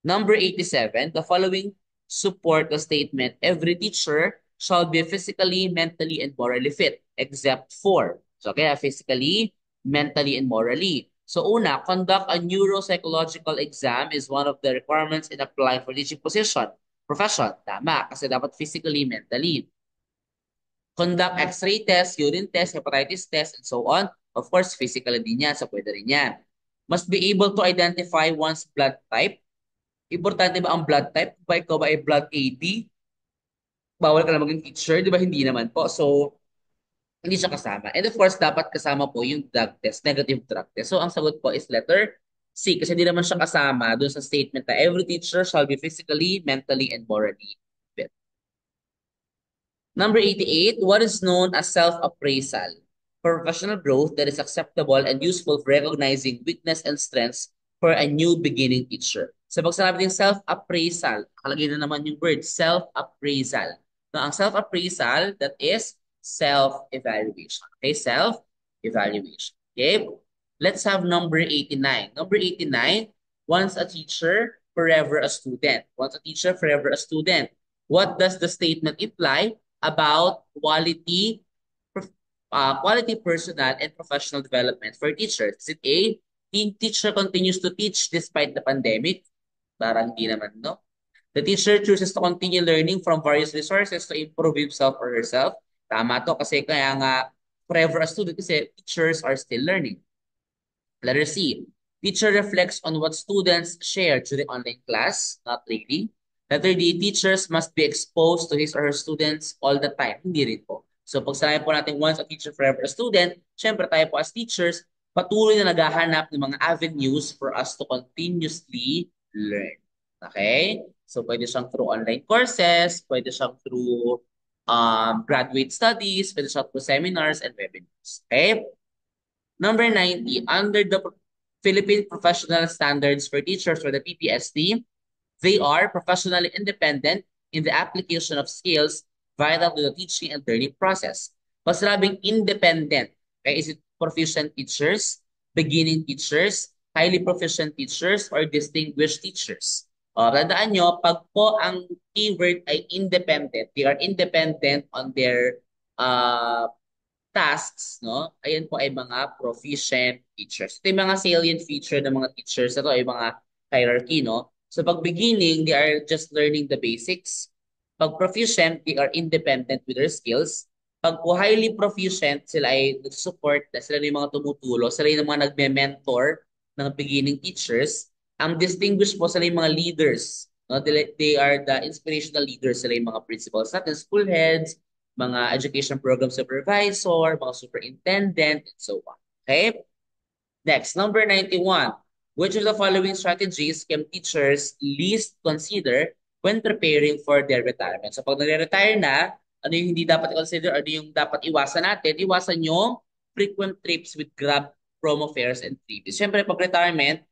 Number 87, the following support the statement, every teacher shall be physically, mentally, and morally fit, except for. So, kaya physically, mentally, and morally. So, una, conduct a neuropsychological exam is one of the requirements in applying for teaching profession. Tama, kasi dapat physically, mentally. Conduct X-ray test, urine test, hepatitis test, and so on. Of course, physically din yan, so pwede rin yan. Must be able to identify one's blood type. Importante ba ang blood type? Ba ikaw ba ay blood AB? Bawal ka na maging teacher, di ba? Hindi naman po. So, Hindi siya kasama. And of course, dapat kasama po yung drug test, negative drug test. So ang sagot po is letter C kasi hindi naman siya kasama doon sa statement na every teacher shall be physically, mentally, and morally fit. Number 88, what is known as self-appraisal? Professional growth that is acceptable and useful for recognizing weakness and strengths for a new beginning teacher. So pag sinabi ng self-appraisal, nakalagay na naman yung word self-appraisal. Now, ang self-appraisal, that is self-evaluation. Okay, self-evaluation. Okay, let's have number 89. Number 89, once a teacher, forever a student. Once a teacher, forever a student. What does the statement imply about quality personal and professional development for teachers? Is it A, teacher continues to teach despite the pandemic? Parang hindi naman, no? The teacher chooses to continue learning from various resources to improve himself or herself. Tama to kasi kaya nga forever a student kasi teachers are still learning. Letter C, teacher reflects on what students share during online class. Not really. Letter D, teachers must be exposed to his or her students all the time. Hindi rin po. So pag sinabi po natin once a teacher, forever a student, syempre tayo po as teachers, patuloy na naghahanap ng mga avenues for us to continuously learn. Okay? So pwede siyang through online courses, pwede siyang through graduate studies, pwede siyang through seminars and webinars. Okay? Number 90, under the Philippine Professional Standards for Teachers or the PPST, they are professionally independent in the application of skills vital to the teaching and learning process. Pag sinabing independent, okay, is it proficient teachers, beginning teachers, highly proficient teachers, or distinguished teachers? Tandaan nyo, pag po ang keyword ay independent, they are independent on their tasks, no? Ayan po ay mga proficient teachers. Ito yung mga salient feature ng mga teachers. Ito ay mga hierarchy, no? So pag beginning, they are just learning the basics. Pag proficient, they are independent with their skills. Pag po highly proficient, sila ay nag-support, sila yung mga tumutulo, sila yung mga nagme-mentor ng beginning teachers. Ang distinguished po, sila yung mga leaders. No? They are the inspirational leaders. Sila yung mga principals natin, school heads, mga education program supervisor, mga superintendent, and so on. Okay? Next, number 91. Which of the following strategies can teachers least consider when preparing for their retirement? So pag nare-retire na, ano yung hindi dapat i-consider, ano yung dapat iwasan natin? Iwasan yung frequent trips with Grab promo fares and freebies. Siyempre, pag retirement,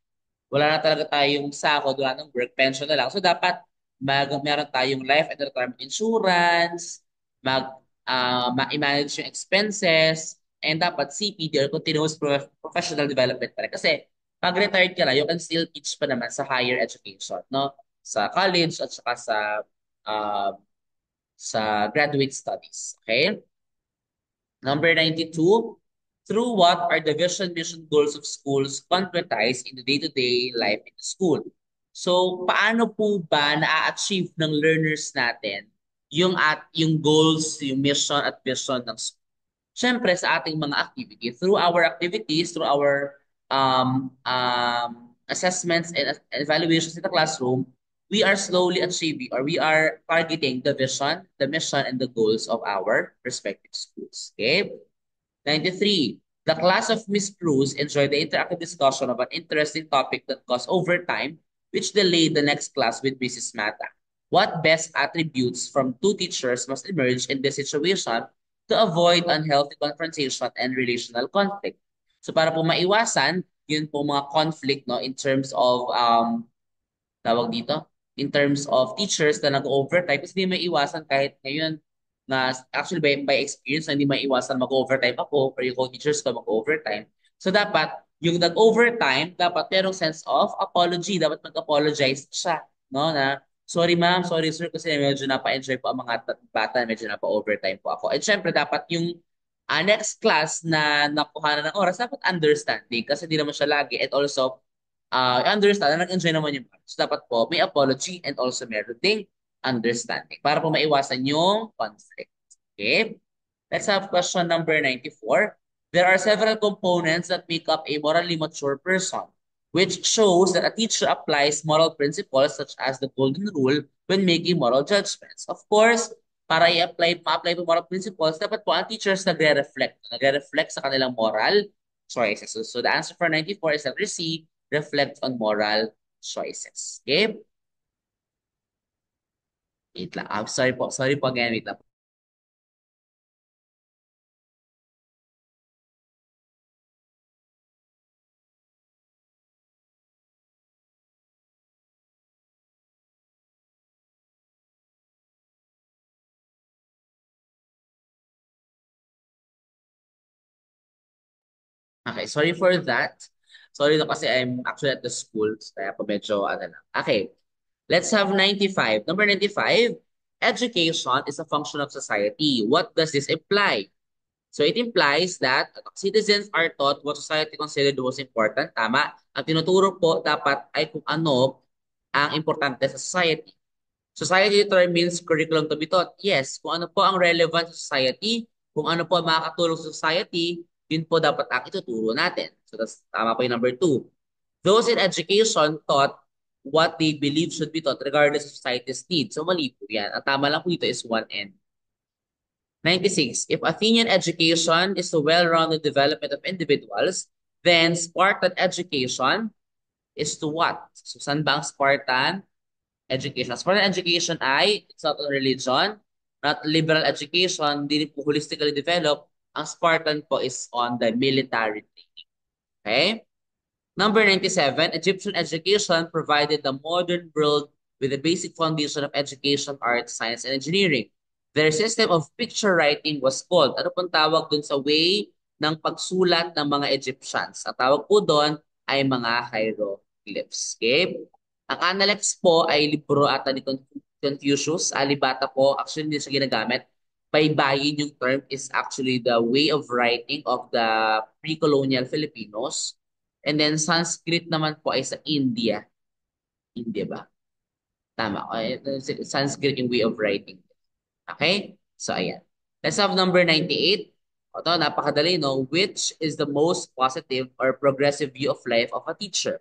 wala na talaga tayong sahod, wala nang work pension na lang. So dapat meron tayong life and retirement insurance, i-manage yung expenses, and dapat CPD or continuous professional development pa rin. Kasi pag retired ka na, you can still teach pa naman sa higher education, no? Sa college at saka uh, sa graduate studies. Okay? Number 92, through what are the vision, mission, goals of schools concretized in the day-to-day life in the school? So, paano po ba na-achieve ng learners natin yung goals, yung mission at vision ng school? Siyempre, sa ating mga activity, through our activities, through our assessments and evaluations in the classroom, we are slowly achieving or we are targeting the vision, the mission, and the goals of our respective schools. Okay? 93. The class of Miss Cruz enjoyed the interactive discussion of an interesting topic that caused overtime, which delayed the next class with Mrs. Mata. What best attributes from two teachers must emerge in this situation to avoid unhealthy confrontation and relational conflict? So para po maiwasan, yun po mga conflict no, in terms of tawag dito, in terms of teachers na nag-overtime, kasi hindi may iwasan kahit ngayon na actually by experience na hindi may iwasan mag-overtime ako or yung co-teachers ko mag-overtime. So dapat yung nag-overtime, dapat merong sense of apology. Dapat mag-apologize siya. No? Na, sorry ma'am, sorry sir, kasi medyo napa-enjoy po ang mga bata, medyo napa-overtime po ako. And syempre, dapat yung next class na nakuha na ng oras, dapat understanding kasi hindi naman siya lagi. And also, understand na nag-enjoy naman yung bata. So dapat po may apology and also meron ding understanding para po maiwasan yung conflict. Okay? Let's have question number 94. There are several components that make up a morally mature person, which shows that a teacher applies moral principles such as the golden rule when making moral judgments. Of course, para ma-apply po moral principles, dapat po ang teachers nagre-reflect sa kanilang moral choices. So the answer for 94 is letter C, reflect on moral choices. Okay? Wait lang. Sorry po. Sorry po again. Wait lang. Okay, sorry for that. Sorry na kasi I'm actually at the school. Kaya po medyo ano lang. Okay, let's have 95. Number 95, education is a function of society. What does this imply? So it implies that citizens are taught what society considered the most important. Tama. Ang tinuturo po dapat ay kung ano ang importante sa society. Society determines curriculum to be taught. Yes, kung ano po ang relevant sa society, kung ano po ang makakatulong sa society, yun po dapat ang ituturo natin. So that's tama po yung number two. Those in education taught what they believe should be taught regardless of society's needs. So mali po yan. Ang tama lang po dito is 1N. 96. If Athenian education is the well-rounded development of individuals, then Spartan education is to what? So saan ba ang Spartan education? Spartan education ay, it's not a religion, not liberal education, hindi po holistically developed. Ang Spartan po is on the military training. Okay? Number 97, Egyptian education provided the modern world with a basic foundation of education, art, science, and engineering. Their system of picture writing was called, ano pong tawag dun sa way ng pagsulat ng mga Egyptians? Ang tawag po doon ay mga hieroglyphs. Okay? Ang Analects po ay libro ata ni Confucius. Alibata po, actually hindi siya ginagamit. Baybayin yung term is actually the way of writing of the pre-colonial Filipinos. And then Sanskrit naman po ay sa India. India ba? Tama. Sanskrit yung way of writing. Okay? So, ayan. Let's have number 98. Ito, napakadali, no? Which is the most positive or progressive view of life of a teacher?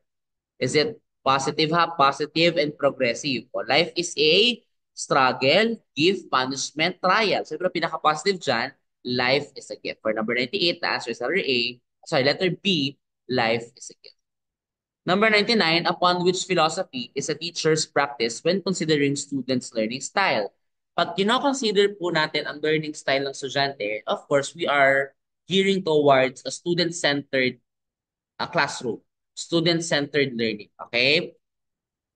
Is it positive ha? Positive and progressive. O, life is a struggle, give, punishment, trial. So, yung pinaka-positive dyan, life is a gift. For number 98, the answer is letter A. Sorry, letter B, life is a gift. Number 99, upon which philosophy is a teacher's practice when considering students' learning style. Pag kino-consider po natin ang learning style ng estudyante, of course, we are gearing towards a student-centered classroom, student-centered learning. Okay?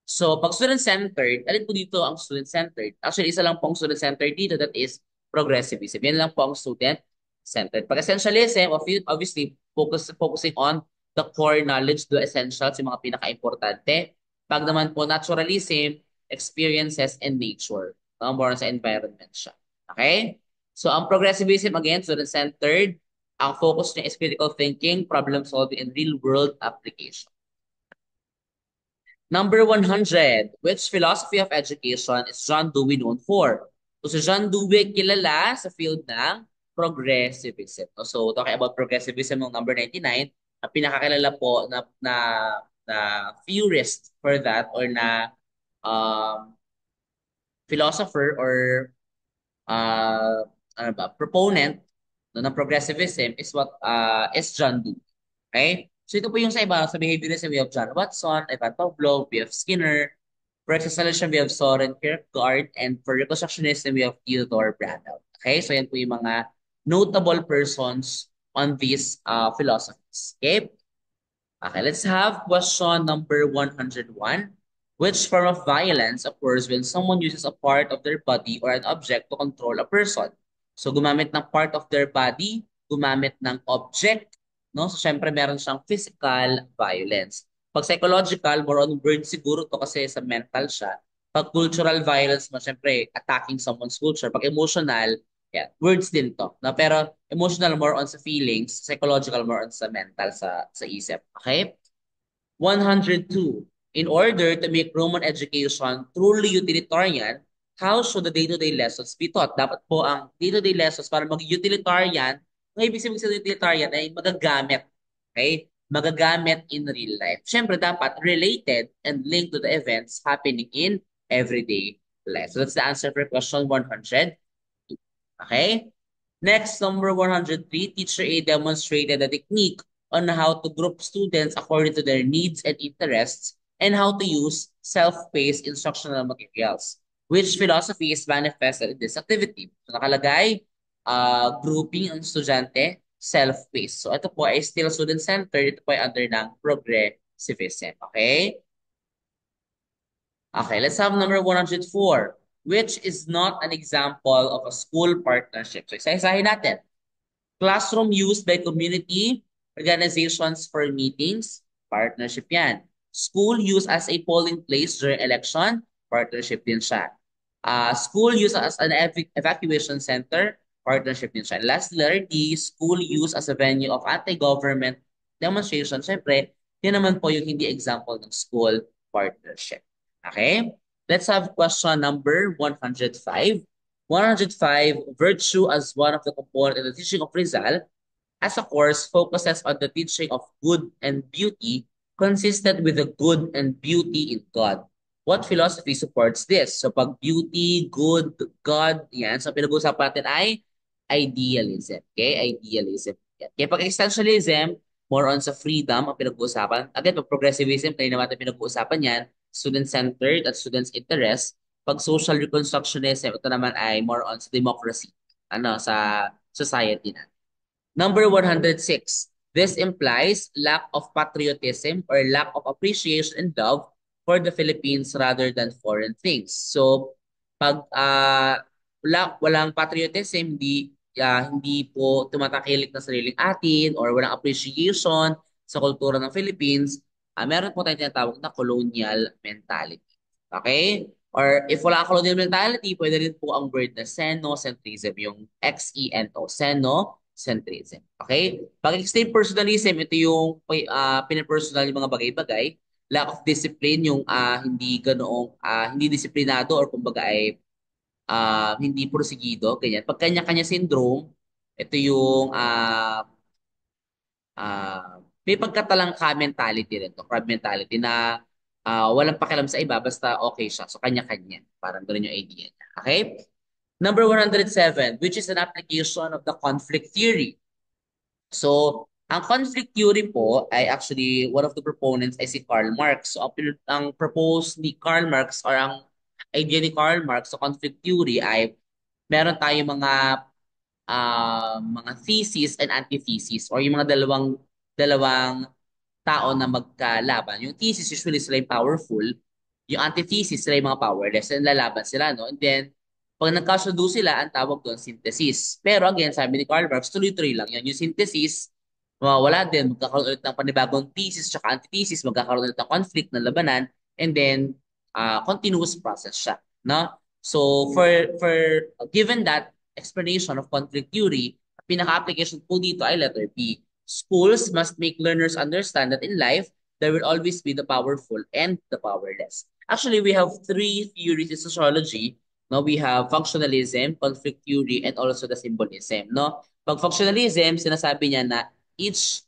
So, pag student-centered, alin po dito ang student-centered? Actually, isa lang pong student-centered dito, that is progressivism. Yan lang po ang student-centered. Pag essentialism, obviously, focusing on the core knowledge, the essentials, yung mga pinaka-importante. Pag naman po naturalism, experiences, and nature. No? More sa environment siya. Okay? So, ang progressivism, again, student-centered. Ang focus niya is critical thinking, problem solving, and real-world application. Number 100, which philosophy of education is John Dewey known for? So si John Dewey kilala sa field ng progressivism. So talking about progressivism ng number 99, ang pinakakilala po na theorist for that or na um, philosopher or ano ba, proponent no, ng progressivism is is John Dewey. Okay? So ito po yung sa iba, sa behaviorism, we have John Watson, Ivan Pavlov, we have Skinner. For existentialism, we have Soren Kierkegaard. And for reconstructionism, we have Theodore Braddow. Okay? So yan po yung mga notable persons on these philosophies. Okay? Okay, let's have question number 101. Which form of violence occurs when someone uses a part of their body or an object to control a person? So gumamit ng part of their body, gumamit ng object, no? So syempre meron siyang physical violence. Pag psychological, more on words siguro to kasi sa mental siya. Pag cultural violence mo, syempre attacking someone's culture. Pag emotional, yeah, words din to. No? Pero emotional more on sa feelings, psychological more on sa mental, sa isip. Okay? 102. In order to make Roman education truly utilitarian, how should the day-to-day lessons be taught? Dapat po ang day-to-day lessons para mag-utilitarian, ang ibig sabihin sa utilitarian ay magagamit. Okay? Magagamit in real life. Siyempre, dapat related and linked to the events happening in everyday life. So that's the answer for question 100. Okay? Next, number 103, Teacher A demonstrated a technique on how to group students according to their needs and interests and how to use self-paced instructional materials. Which philosophy is manifested in this activity? So nakalagay, grouping ang estudyante, self-paced. So ito po ay still student-centered, ito po ay under ng progressivism. Okay? Okay, let's have number 104, which is not an example of a school partnership. So isa-isahin natin. Classroom used by community organizations for meetings, partnership yan. School used as a polling place during election, partnership din siya. School used as an evacuation center, partnership din siya. Last, letter D, school used as a venue of anti-government demonstration. Siyempre, yun naman po yung hindi example ng school partnership. Okay? Let's have question number 105. 105, virtue as one of the components in the teaching of Rizal, as a course focuses on the teaching of good and beauty, consistent with the good and beauty in God. What philosophy supports this? So pag beauty, good, God, yan. So pinag-uusapan natin ay idealism. Okay? Idealism. Yan. Kaya pag existentialism, more on sa freedom ang pinag-uusapan. Again, pag progressivism, kanina natin pinag-uusapan yan, student-centered at students' interest. Pag social reconstructionism, ito naman ay more on sa democracy, sa society na. Number 106. This implies lack of patriotism or lack of appreciation and love for the Philippines rather than foreign things. So, pag walang patriotism, hindi po tumatakilik na sariling atin or walang appreciation sa kultura ng Philippines, meron po tayong tinatawag na colonial mentality. Okay? Or if wala ang colonial mentality, pwede rin po ang word na xenocentrism, yung X-E-N-O, xenocentrism. Okay? Pag extreme personalism, ito yung pinapersonal yung mga bagay-bagay. Lack of discipline, yung hindi disiplinado or kumbaga ay hindi porsigido, ganyan. Pag kanya-kanya syndrome, ito yung may pagkatalangka mentality rin to, crab mentality na walang pakialam sa iba, basta okay siya. So, kanya-kanya. Parang ganun yung idea niya. Okay? Number 107, which is an application of the conflict theory. So, ang conflict theory po ay actually one of the proponents ay si Karl Marx. So, ang propose ni Karl Marx or ang idea ni Karl Marx sa conflict theory ay meron tayong mga thesis and antithesis or yung mga dalawang tao na magkalaban. Yung thesis usually sila yung powerful, yung antithesis sila yung mga powerless, and lalaban sila, no? And then, pag nagkasundo sila, ang tawag doon synthesis. Pero again, sabi ni Karl Marx, tuloy-tuloy lang yun. Yung synthesis, mawawala din, magkakaroon ulit ng panibagong thesis tsaka antithesis, magkakaroon ulit ng conflict ng labanan, and then, continuous process siya, no? So, for given that explanation of conflict theory, pinaka-application po dito ay letter B. Schools must make learners understand that in life, there will always be the powerful and the powerless. Actually, we have three theories in sociology. No, we have functionalism, conflict theory, and also the symbolism. No, pag functionalism, sinasabi niya na each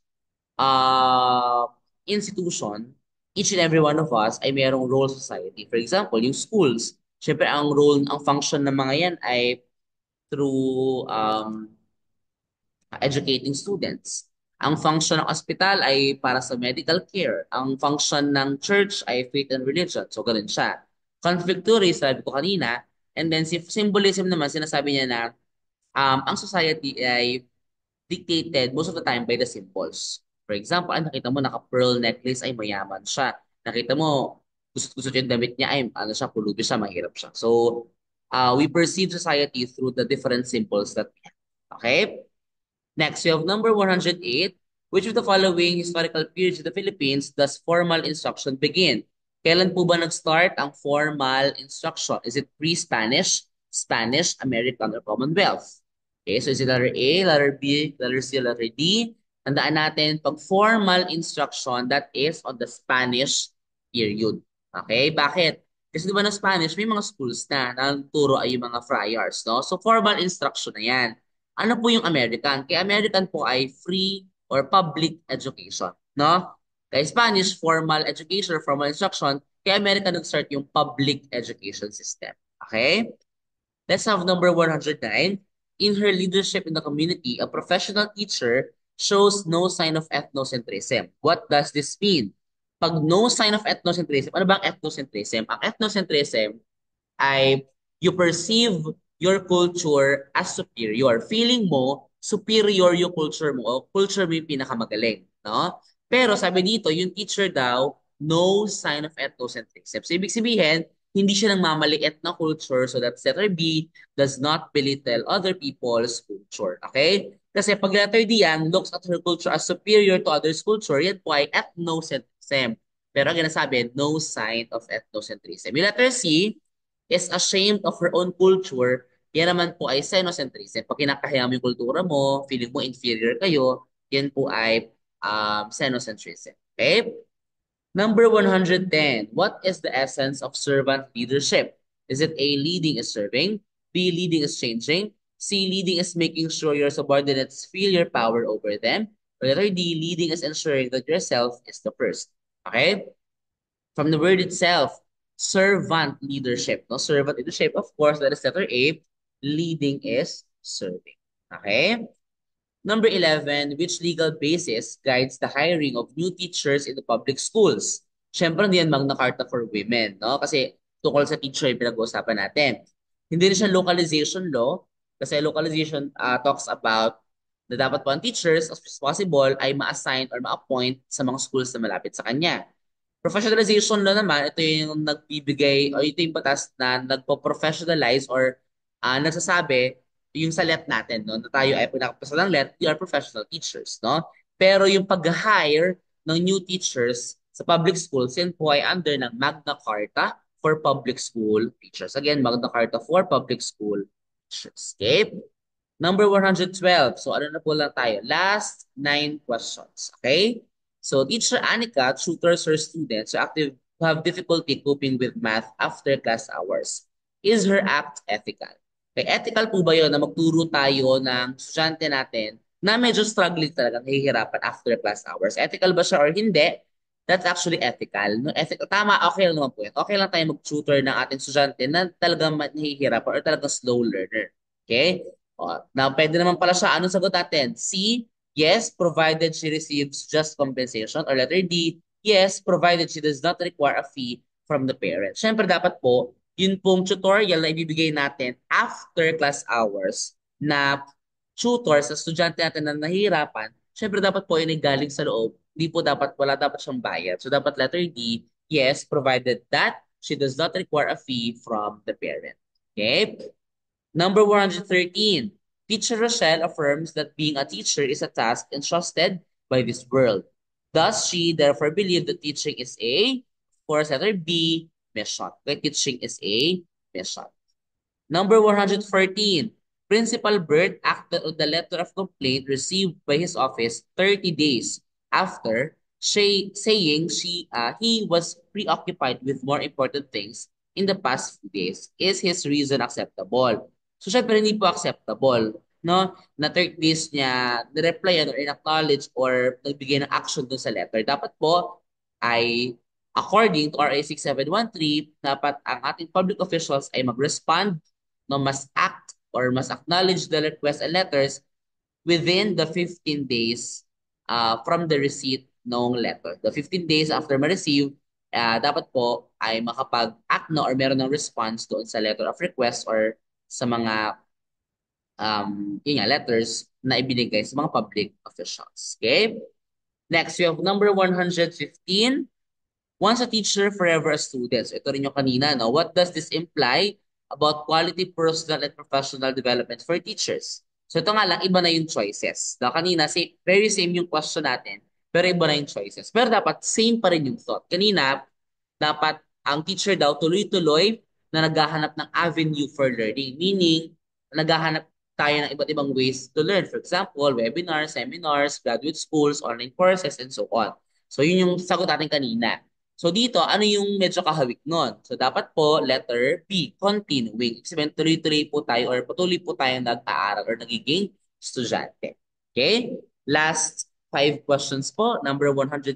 institution, each and every one of us ay mayroong role sa society. For example, yung schools, syempre ang function ng mga yan ay through educating students. Ang function ng ospital ay para sa medical care. Ang function ng church ay faith and religion. So, ganun siya. Conflict theory, sabi ko kanina. And then, si symbolism naman, sinasabi niya na ang society ay dictated most of the time by the symbols. For example, nakita mo naka-pearl necklace ay mayaman siya. Nakita mo, gusto yung damit niya ay pulubi siya, mahirap siya. So, we perceive society through the different symbols that we have. Okay? Next, we have number 108. Which of the following historical periods in the Philippines does formal instruction begin? Kailan po ba nag-start ang formal instruction? Is it pre-Spanish, Spanish, American, or Commonwealth? Okay, so is it letter A, letter B, letter C, letter D? Tandaan natin, pag formal instruction, that is on the Spanish period. Okay, bakit? Kasi di ba na Spanish, may mga schools na ang turo ay yung mga friars, no? So formal instruction na yan. Ano po yung American? Kaya American po ay free or public education, no? Kaya Spanish, formal education or formal instruction. Kaya American nag-start yung public education system. Okay? Let's have number 109. In her leadership in the community, a professional teacher shows no sign of ethnocentrism. What does this mean? Pag no sign of ethnocentrism, ano ba ang ethnocentrism? Ang ethnocentrism ay you perceive your culture as superior. Feeling mo, superior yung culture mo, o culture mo yung pinakamagaling. No? Pero sabi dito, yung teacher daw, no sign of ethnocentrism. So, ibig sabihin, hindi siya nang mamaliit na culture, so that's letter B, does not belittle other people's culture. Okay? Kasi pag letter D yan, looks at her culture as superior to others' culture, yan po ay ethnocentrism. Pero ang ginasabi, no sign of ethnocentrism. Yung letter C, is ashamed of her own culture, yan naman po ay xenocentrism. Pag kinakahiya mo yung kultura mo, feeling mo inferior kayo, yan po ay xenocentrism. Okay? Number 110. What is the essence of servant leadership? Is it A, leading is serving, B, leading is changing, C, leading is making sure your subordinates feel your power over them, or letter D, leading is ensuring that yourself is the first? Okay? From the word itself, servant leadership. No, servant leadership, of course, that is letter A. Leading is serving. Okay? Number 11, which legal basis guides the hiring of new teachers in the public schools? Siyempre, hindi yan Magna Carta for Women, no? Kasi tungkol sa teacher yung pinag-uusapan natin. Hindi rin siya localization law, kasi localization talks about na dapat po ang teachers, as possible, ay ma-assign or ma-appoint sa mga schools na malapit sa kanya. Professionalization law naman, ito yung nagbibigay o ito yung batas na nagpo-professionalize or nagsasabi yung sa let natin, no? Na tayo ay pinakapasa ng let, we are professional teachers, no? Pero yung pag-hire ng new teachers sa public schools, yan po ay under ng Magna Carta for public school teachers. Again, Magna Carta for public school teachers. Okay? Number 112. So ano na po lang tayo? Last 9 questions. Okay? So Teacher Anika tutors her students who have difficulty coping with math after class hours. Is her act ethical? Okay, ethical po ba yun na magturo tayo ng estudyante natin na medyo struggling talaga, nahihirapan after class hours? Ethical ba siya or hindi? That's actually ethical. No, ethical. Tama, okay lang naman po yun. Okay lang tayo mag-tutor ng ating estudyante na talagang nahihirapan or talagang slow learner. Okay? O, now, pwede naman pala siya. Anong sagot natin? C, yes, provided she receives just compensation. Or letter D, yes, provided she does not require a fee from the parent. Siyempre, dapat po, yun pong tutorial na ibibigay natin after class hours na tutor sa estudyante natin na nahihirapan, siyempre dapat po yun ay galing sa loob. Hindi po dapat, wala dapat siyang bayad. So dapat letter D, yes, provided that she does not require a fee from the parent. Okay? Number 113. Teacher Rochelle affirms that being a teacher is a task entrusted by this world. Does she therefore believe that teaching is a, of course, letter B, mission? Okay, teaching is a mission. Number 114. Principal Bert acted on the letter of complaint received by his office 30 days after saying he was preoccupied with more important things in the past few days. Is his reason acceptable? So, syempre, hindi po acceptable. No? Na 30 days niya nireplyan or in-acknowledge or nagbigay ng action dun sa letter. Dapat po ay according to RA 6713, dapat ang ating public officials ay mag-respond, no, must act or must acknowledge the request and letters within the 15 days from the receipt ng letter. The 15 days after ma-receive, dapat po ay makapag-act na or meron ng response doon sa letter of request or sa mga yun nga, letters na ibinigay sa mga public officials. Okay? Next, we have number 115. Once a teacher, forever a student. So ito rin yung kanina, no? What does this imply about quality personal and professional development for teachers? So ito nga lang, iba na yung choices. Na kanina, very same yung question natin, pero iba na yung choices. Pero dapat same pa rin yung thought. Kanina, dapat ang teacher daw tuloy-tuloy na naghahanap ng avenue for learning. Meaning, naghahanap tayo ng iba't ibang ways to learn. For example, webinars, seminars, graduate schools, online courses, and so on. So yun yung sagot natin kanina. So dito, ano yung medyo kahawik nun? So dapat po, letter B, continuing. Ibig sabihin, tuloy-tuloy po tayo or patuloy po tayo nag-aaral or nagiging estudyante. Okay? Last 5 questions po. Number 116.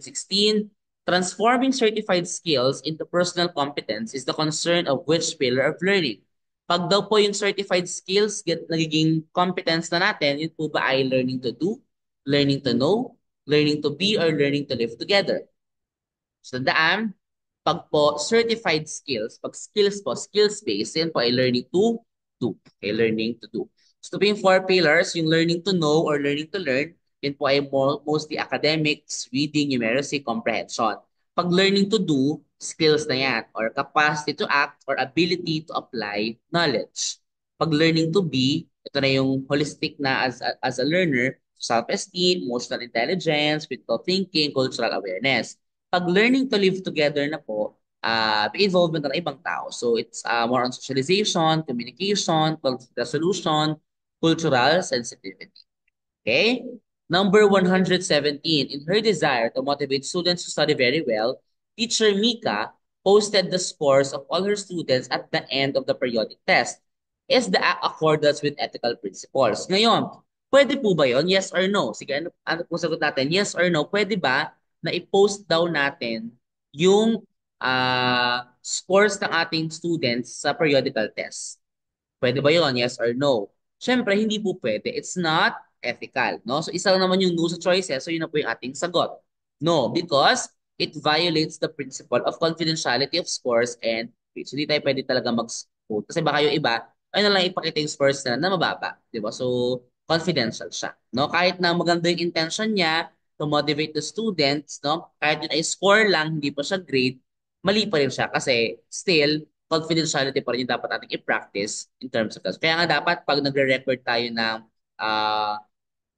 Transforming certified skills into personal competence is the concern of which pillar of learning? Pag daw po yung certified skills nagiging competence na natin, yun po ba ay learning to do, learning to know, learning to be, or learning to live together? So daan, pag po certified skills, pag skills po, skills-based, yan po ay learning to do. Okay, learning to do. So ito po yung four pillars, yung learning to know or learning to learn, yan po ay mostly academics, reading, numeracy, comprehension. Pag learning to do, skills na yan, or capacity to act or ability to apply knowledge. Pag learning to be, ito na yung holistic na as a learner, self-esteem, emotional intelligence, critical thinking, cultural awareness. Pag learning to live together na po, may involvement ng ibang tao. So it's more on socialization, communication, conflict resolution, cultural sensitivity. Okay? Number 117, in her desire to motivate students to study very well, teacher Mika posted the scores of all her students at the end of the periodic test. Is the act accordance with ethical principles? Ngayon, pwede po ba yon? Yes or no? Sige, ano po sagot natin? Yes or no? Pwede ba na i-post daw natin yung scores ng ating students sa periodical test? Pwede ba yun? Yes or no? Siyempre, hindi po pwede. It's not ethical, no? So, isa lang naman yung no sa choices. So, yun na po yung ating sagot. No, because it violates the principle of confidentiality of scores and grades. So, hindi tayo pwede talaga mag-quote. Kasi baka yung iba, ay na lang ipakita yung scores na mababa. Di ba? So, confidential siya. No? Kahit na maganda yung intention niya to motivate the students, no? Kahit yun ay score lang, hindi pa siya grade, mali pa rin siya kasi still, confidentiality pa rin yung dapat nating i-practice in terms of that. Kaya nga dapat pag nagre-record tayo ah,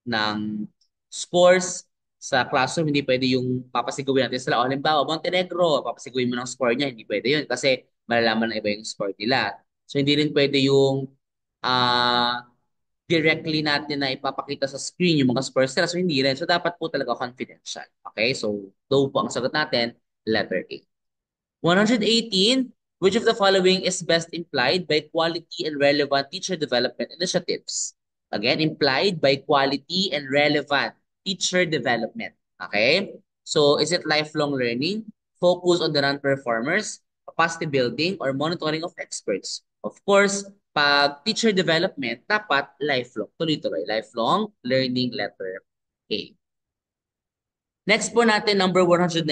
ng scores sa classroom, hindi pwede yung papasigawin natin sila. O halimbawa, Montenegro, papasigawin mo ng score niya, hindi pwede yun kasi malalaman na iba yung score nila. So hindi rin pwede yung directly natin na ipapakita sa screen yung mga scores nila. So hindi rin. So dapat po talaga confidential. Okay? So, though po ang sagot natin, letter A. 118, which of the following is best implied by quality and relevant teacher development initiatives? Again, implied by quality and relevant teacher development. Okay? So, is it lifelong learning, focus on the non-performers, capacity building, or monitoring of experts? Of course, pag teacher development, dapat lifelong, tuloy-tuloy, lifelong learning, letter A. Next po natin, number 119,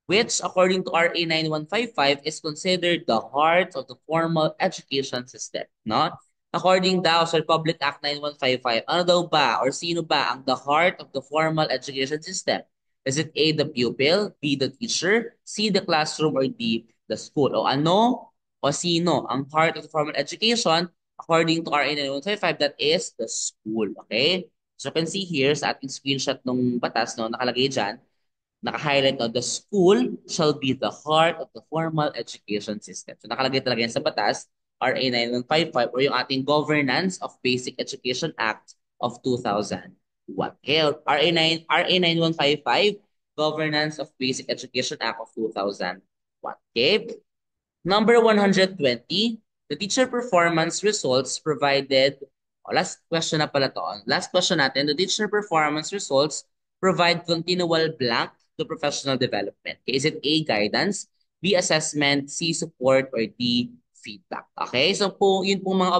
which according to RA 9155 is considered the heart of the formal education system. No? According daw sa Republic Act 9155, ano daw ba or sino ba ang the heart of the formal education system? Is it A, the pupil, B, the teacher, C, the classroom, or D, the school? O ano o sino ang heart of the formal education? According to RA 9155, that is the school. Okay? So you can see here sa ating screenshot ng batas, no, nakalagay dyan, naka-highlight, no, the school shall be the heart of the formal education system. So nakalagay talaga yan sa batas, RA 9155, or yung ating Governance of Basic Education Act of 2001. Okay, RA 9155, Governance of Basic Education Act of 2001. Okay, number 120, the teacher performance results provided, last question na pala to. Last question natin, the teacher performance results provide continual blank to professional development. Okay, is it A, guidance, B, assessment, C, support, or D, feedback? Okay, so po, yun po mga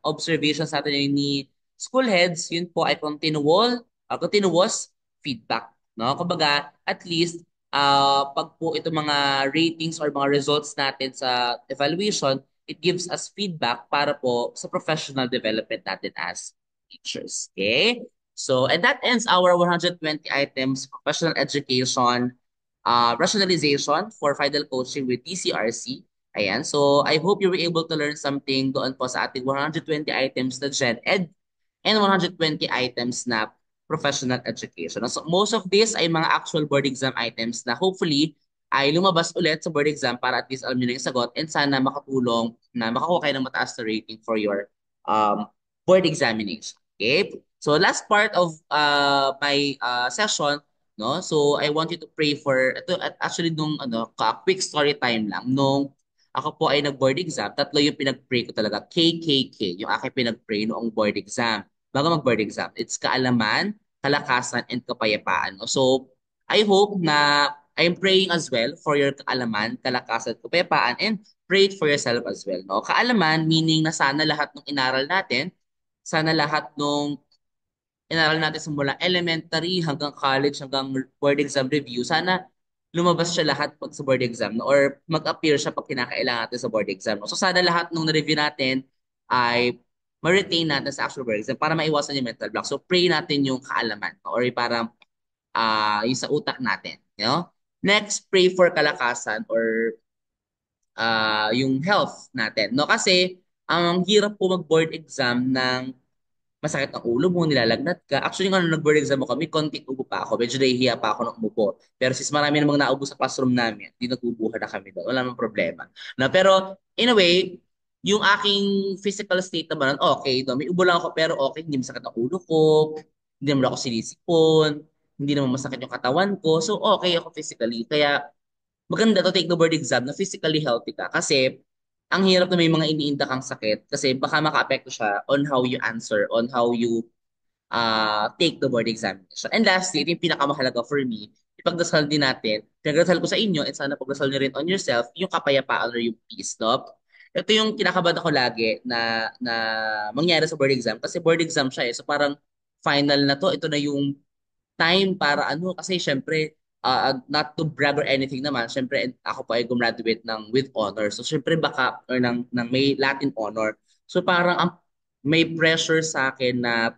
observations natin yun ni school heads, yun po ay continuous feedback. No? Kumbaga, at least pag po itong mga ratings or mga results natin sa evaluation, it gives us feedback para po sa professional development natin as teachers. Okay? So, and that ends our 120 items professional education rationalization for final coaching with TCRC. Ayan. So, I hope you were able to learn something doon po sa ating 120 items na Gen Ed and 120 items na professional education. So most of these ay mga actual board exam items na hopefully ay lumabas ulit sa board exam para at least alam nyo na yung sagot and sana makatulong na makakuha kayo ng mataas na rating for your board examination. Okay? So last part of my session, no? So I want you to pray for ito actually nung quick story time lang nung ako po ay nag-board exam, tatlo yung pinag-pray ko talaga. KKK, yung aking pinag-pray noong board exam bago mag-board exam. It's kaalaman, kalakasan, and kapayapaan. So, I hope na I'm praying as well for your kaalaman, kalakasan, kapayapaan, and pray it for yourself as well, no? Kaalaman, meaning na sana lahat ng inaral natin, sana lahat ng inaral natin sa mula elementary hanggang college hanggang board exam review, sana lumabas siya lahat pag sa board exam, no? Or mag-appear siya pag kinakailangan natin sa board exam, no? So sana lahat ng na-review natin ay ma-retain natin sa actual board exam para maiwasan yung mental block. So pray natin yung kaalaman, no? Or yung parang yung sa utak natin, you know? Next, pray for kalakasan or yung health natin, no? Kasi ang hirap po mag-board exam ng masakit ang ulo mo, nilalagnat ka. Actually, nga nung nag-board exam mo kami, konting ubo pa ako. Medyo nahihiya pa ako ng umupo. Pero since marami namang naubo sa classroom namin, hindi nag-ubuhan na kami doon. Wala namang problema. Na, pero, in a way, yung aking physical state naman, okay. No? May ubo lang ako, pero okay. Hindi masakit ang ulo ko. Hindi naman ako sinisipon. Hindi naman masakit yung katawan ko. So, okay ako physically. Kaya, maganda to take the board exam na physically healthy ka. Kasi, ang hirap na may mga iniinda kang sakit kasi baka maka-apekto siya on how you answer, on how you take the board examination. And lastly, ito yung pinakamahalaga for me, ipagdasal din natin, pinagdasal ko sa inyo, and sana pagdasal nyo rin on yourself, yung kapayapaan or yung peace, no? Ito yung kinakabada ko lagi na mangyari sa board exam kasi board exam siya eh. So parang final na to, ito na yung time para ano, kasi syempre, not to brag or anything naman, syempre ako pa ay gumraduate ng with honor. So syempre baka, or ng may Latin honor. So parang may pressure sa akin na,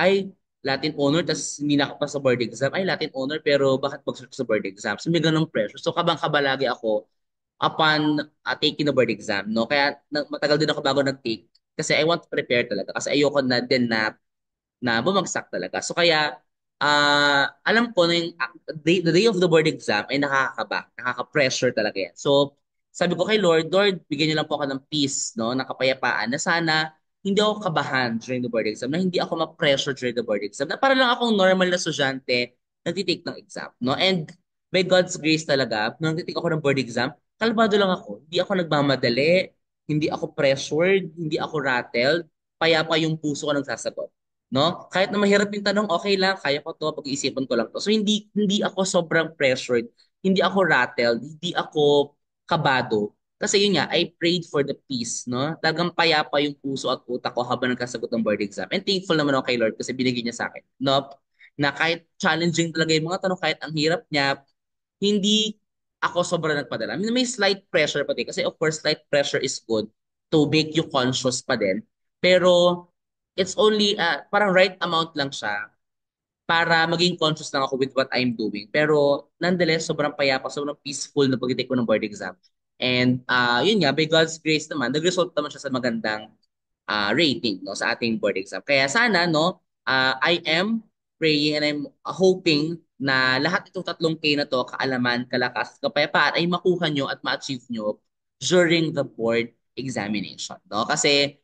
ay, Latin honor, tapos hindi nakapasa sa board exam, ay, Latin honor, pero bakit pag sa board exam? So may ganong pressure. So kabang-kaba lagi ako upon taking the board exam, no? Kaya matagal din ako bago nag-take kasi I want to prepare talaga kasi ayoko na din na bumagsak talaga. So kaya alam ko na yung the day of the board exam ay nakakaba, nakaka-pressure talaga yan. So sabi ko kay Lord, Lord, bigyan niyo lang po ako ng peace, no, ng kapayapaan na sana hindi ako kabahan during the board exam, na hindi ako ma-pressure during the board exam, na para lang akong normal na estudyante nagtitake ng exam, no? And by God's grace talaga, nung nagtitake ako ng board exam, kalmado lang ako. Hindi ako nagmamadali, hindi ako pressured, hindi ako rattled, payapa yung puso ko nagsasagot, no? Kahit na mahirap yung tanong, okay lang, kaya ko to, pag-iisipan ko lang to. So hindi ako sobrang pressured, hindi ako rattled, hindi ako kabado. Kasi yun nga, I prayed for the peace, no? Talagang payapa yung puso at utak ko habang nagkasagot ng board exam. And thankful naman ako kay Lord kasi binigay niya sa akin, no? Na kahit challenging talaga yung mga tanong, kahit ang hirap niya, hindi ako sobrang nagpadala. I mean, may slight pressure pa din. Kasi of course, slight pressure is good to make you conscious pa din. Pero it's only, parang right amount lang siya para maging conscious lang ako with what I'm doing. Pero nonetheless, sobrang payapa, sobrang peaceful na pag-take ko ng board exam. And yun nga, by God's grace naman, nag-result naman siya sa magandang rating, no, sa ating board exam. Kaya sana, no, I am praying and I'm hoping na lahat itong tatlong K na to, kaalaman, kalakas, kapayapaan, ay makuha nyo at ma-achieve nyo during the board examination. No? Kasi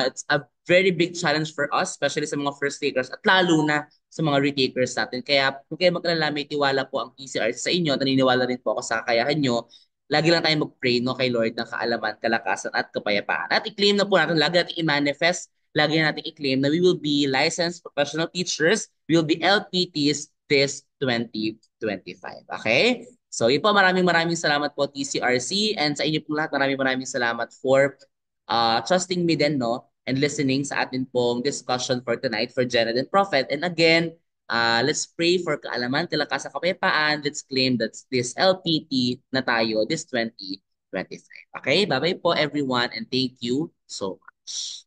it's a very big challenge for us, especially sa mga first takers at lalo na sa mga retakers natin. Kaya kung kayo magkalala, may tiwala po ang PCR sa inyo, naniniwala rin po ako sa kakayahan nyo. Lagi lang tayo mag-pray, no, kay Lord ng kaalaman, kalakasan at kapayapaan. At i-claim na po natin, lagi natin i-manifest, lagi natin i-claim na we will be licensed professional teachers, we will be LPTs this 2025. Okay? So yun po, maraming maraming salamat po TCRC, and sa inyo po lahat, maraming maraming salamat for trusting me din, no, and listening sa atin pong discussion for tonight for Jared and Prophet. And again, let's pray for kaalaman, kalakasan, kapayapaan. Let's claim that this LPT na tayo this 2025. Okay? Bye-bye po everyone and thank you so much.